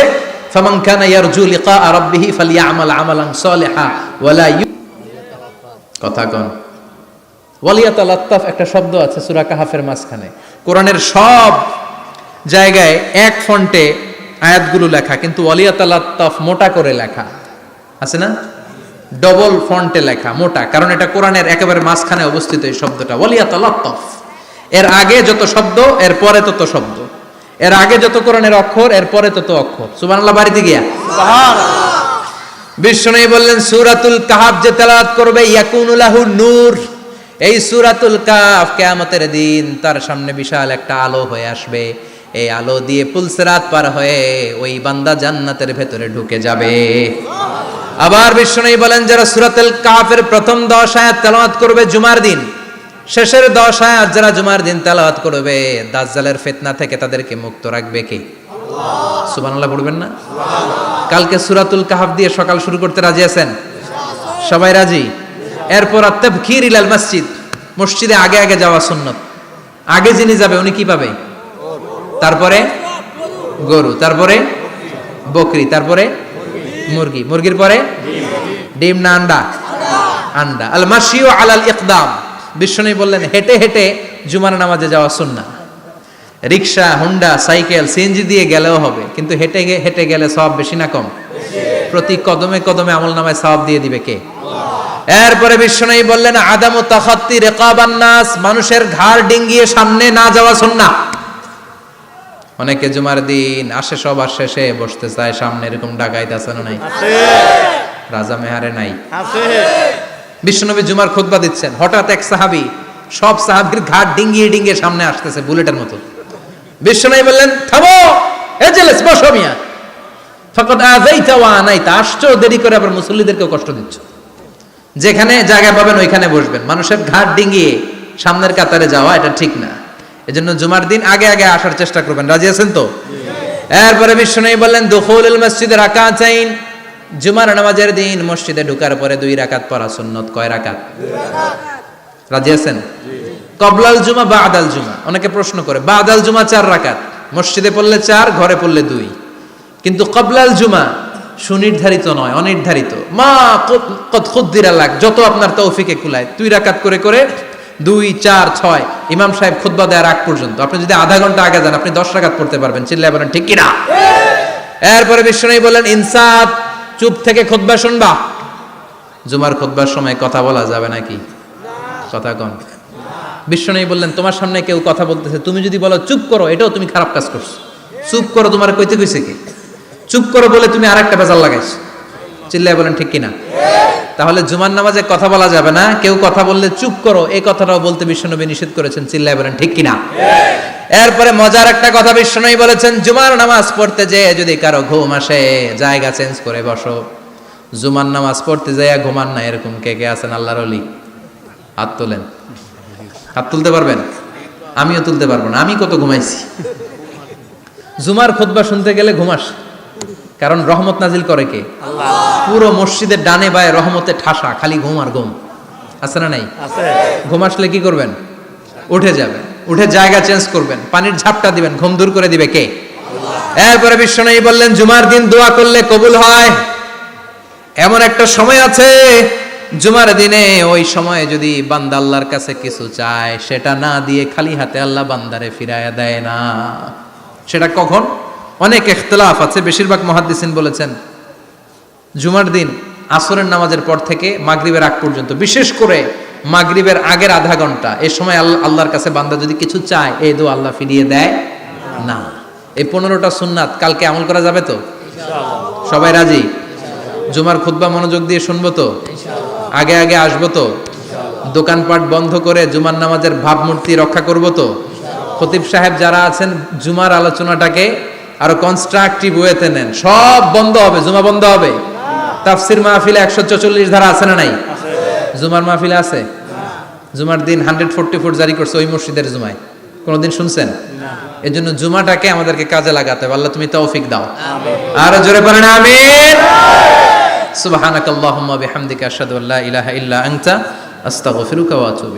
ফামান কানা ইয়ারজু লিকা রাব্বিহি ফালইআমাল আমালান সালিহা ওয়া লা কথা কোন ওয়ালিয়াতালাত্তাফ একটা শব্দ আছে সূরা কাহাফের মাঝখানে। কোরআনের সব জায়গায় এক ফন্টে আয়াতগুলো লেখা, কিন্তু ওয়ালিয়াতালাত্তাফ মোটা করে লেখা আছে না, ডবল ফন্টে লেখা মোটা, কারণ এটা কোরআনের একেবারে মাঝখানে অবস্থিত এই শব্দটা ওয়ালিয়াতালাত্তাফ। এর আগে যত শব্দ এর পরে তত শব্দ, এর আগে যত কোরআনের অক্ষর এর পরে তত অক্ষর। সুবহানাল্লাহ বাড়িতে গিয়া বিশ্বনবী বললেন সূরাতুল কাহাফ যে তেলাওয়াত করবে ইয়াকুনু লাহু নূর, এই সূরাতুল কাহাফ কিয়ামতের দিন তার সামনে বিশাল একটা আলো হয়ে আসবে, এই আলো দিয়ে পুলসিরাত পার হয়ে ওই বান্দা জান্নাতের ভেতরে ঢুকে যাবে। আবার বিশ্বনবী বলেন যারা সূরাতুল কাহাফের প্রথম 10 আয়াত তেলাওয়াত করবে জুমার দিন, শেষের 10 আয়াত যারা জুমার দিন তেলাওয়াত করবে, দাজ্জালের ফিতনা থেকে তাদেরকে মুক্ত রাখবে কে? আল্লাহ। সুবহানাল্লাহ পড়বেন না? কালকে সূরাতুল কাহাফ দিয়ে সকাল শুরু করতে রাজি আছেন? সবাই রাজি? এরপর আত-তাবকির ইলাল মসজিদ, মসজিদে আগে আগে যাওয়া সুন্নাত। আগে যিনি যাবে উনি কি পাবে? তারপরে গরু, তারপরে বকরি, তারপরে মুরগি, মুরগির পরে ডিম না আন্ডা? আন্ডা। আল মাশিউ আলাল ইকদাম, বিশ্বনবী বললেন হেঁটে হেঁটে জুমার নামাজে যাওয়া সুন্নাহ। রিকশা, হুন্ডা, সাইকেল, সিএনজি দিয়ে গেলেও হবে, কিন্তু হেঁটে হেঁটে গেলে সওয়াব বেশি না কম? প্রতি কদমে কদমে আমলনামায় সওয়াব দিয়ে দিবে কে? এরপরে বিশ্বনবী বললেন আদামু তাখাত্তি রিকাবান নাস, মানুষের ঘাড় ডিঙ্গিয়ে সামনে না যাওয়া সুন্নাহ। অনেকে জুমার দিন আসে সবার শেষে বসতে চায় সামনে, এরকম ডাকাইত আছে না নাই? আছে। রাজা মেহারে নাই? আছে। বিশ্বনবী জুমার খুতবা দিচ্ছেন, হঠাৎ এক সাহাবী সব সাহাবীর ঘাড় ডিঙ্গিয়ে ডিঙ্গিয়ে সামনে আসতেছে বুলেটের মতো। বিশ্বনবী বললেন থামো, এজেলেস বসো মিয়া, ফাকাদ আযাইতা ওয়া আনাইতা, আসছো দেরি করে আবার মুসল্লিদেরকেও কষ্ট দিচ্ছ। যেখানে জায়গা পাবেন ওইখানে বসবেন, মানুষের ঘাড় ডিঙ্গিয়ে সামনের কাতারে যাওয়া এটা ঠিক না। এজন্য জুমার দিন আগে আগে আসার চেষ্টা করবেন। রাজি আছেন তো? এরপরে বিশ্বনবী বললেন দুখুলুল মসজিদে রাকাতাইন, জুমার নামাজের দিন মসজিদে ঢোকার পরে 2 রাকাত পড়া সুন্নাত। কয় রাকাত? 2 রাকাত। রাজি আছেন? কবলাল জুমা বাদাল জুমা, অনেকে প্রশ্ন করে বাদাল জুমা 4 রাকাত, মসজিদে পড়লে 4, ঘরে পড়লে 2, কিন্তু কবলাল জুমা সুনির্ধারিত নয়, অনির্ধারিত। মা কদ খুদ্দিরা লাক, যত আপনার তৌফিকে কুলায় 2 রাকাত করে করে 2, 4, 6 ইমাম সাহেব খুতবা দেওয়ার আগ পর্যন্ত আপনি যদি আধা ঘন্টা আগে যান আপনি 10 রাকাত পড়তে পারবেন। চিল্লায় বলেন ঠিক কিনা? এরপরে বিশ্বনবী বলেন ইনসাত, চুপ থেকে খুতবা শুনবা। জুমার খুতবার সময় কথা বলা যাবে নাকি? কথা কন। বিশ্বনবী বললেন তোমার সামনে কেউ কথা বলতেছে, তুমি যদি বলো চুপ করো, এটাও তুমি খারাপ কাজ করছো। চুপ করো তোমার কইতে কইছে কি? চুপ করো বলে তুমি আরেকটা বেজাল লাগাইছো। চিল্লায় বলেন ঠিক কিনা? তাহলে জুমার নামাজে কথা বলা যাবে না, কেউ কথা বললে চুপ করো এই কথাটাও বলতে বিশ্বনবী নিষেধ করেছেন। চিল্লায় বলেন ঠিক কিনা? এরপরে মজার একটা কথা বিশ্বনবী বলেছেন, জুমার নামাজ পড়তে যেয়ে যদি কারো ঘুম আসে জায়গা চেঞ্জ করে বসো। জুমার নামাজ পড়তে যেয়ে ঘুমান না, এরকম কে কে আছেন আল্লাহর ওলি? হাত তোলেন। হাত তুলতে পারবেন? আমিও তুলতে পারবো না, আমি কত ঘুমাইছি। জুমার খুতবা শুনতে গেলে ঘুমাস, কারণ রহমত নাজিল করে কে? আল্লাহ। পুরো মসজিদের ডানে বায়ে রহমতে ঠাসা, খালি ঘুম আর ঘুম। আছে না নাই? আছে। ঘুম আসলে কি করবেন? উঠে যাবেন, উঠে জায়গা চেঞ্জ করবেন, পানির ঝাপটা দিবেন, ঘুম দূর করে দিবে কে? আল্লাহ। এরপরে বিশ্বনবী বললেন জুমার দিন দোয়া করলে কবুল হয়। এমন একটা সময় আছে জুমার দিনে, ওই সময়ে যদি বান্দা আল্লাহর কাছে কিছু চায় সেটা না দিয়ে খালি হাতে আল্লাহ বান্দারে ফিরায়া দেয় না। সেটা কখন? অনেক ইখতিলাফ আছে, বেশিরভাগ মুহাদ্দিসিন বলেছেন জুমার দিন আসরের নামাজের পর থেকে মাগরিবের আগ পর্যন্ত, বিশেষ করে মাগরিবের আগের আধা ঘন্টা, এই সময় আল্লাহর কাছে বান্দা যদি কিছু চায় এই দোয়া আল্লাহ ফিরিয়ে দেয় না। এই 15টা সুন্নাত কালকে আমল করা যাবে তো? ইনশাআল্লাহ। সবাই রাজি? জুমার খুতবা মনোযোগ দিয়ে শুনবো তো? ইনশাআল্লাহ। আগে আগে আসবো তো? ইনশাআল্লাহ। দোকানপাট বন্ধ করে জুমার নামাজের ভাবমূর্তি রক্ষা করবো তো? ইনশাআল্লাহ। খতিব সাহেব যারা আছেন জুমার আলোচনাটাকে আরো কনস্ট্রাকটিভ ওয়েতে নেন। সব বন্ধ হবে, জুমা বন্ধ হবে। তাফসির মাহফিলে 144 ধারা আছে না নাই? জুমার মাহফিলে আছে? জুমার দিন 140 ফুট জারি করছে ওই মসজিদের জুমায়, কোনোদিন শুনছেন? এই জন্য জুমাটাকে আমাদেরকে কাজে লাগাতে হবে। আল্লাহ তুমি তৌফিক দাও। আর জোরে বলেন আমিন। সুবহানাকাল্লাহুম্মা বিহামদিকা আশহাদু আল্লা ইলাহা ইল্লা আনতা আস্তাগফিরুকা ওয়া আতুবু ইলাইক।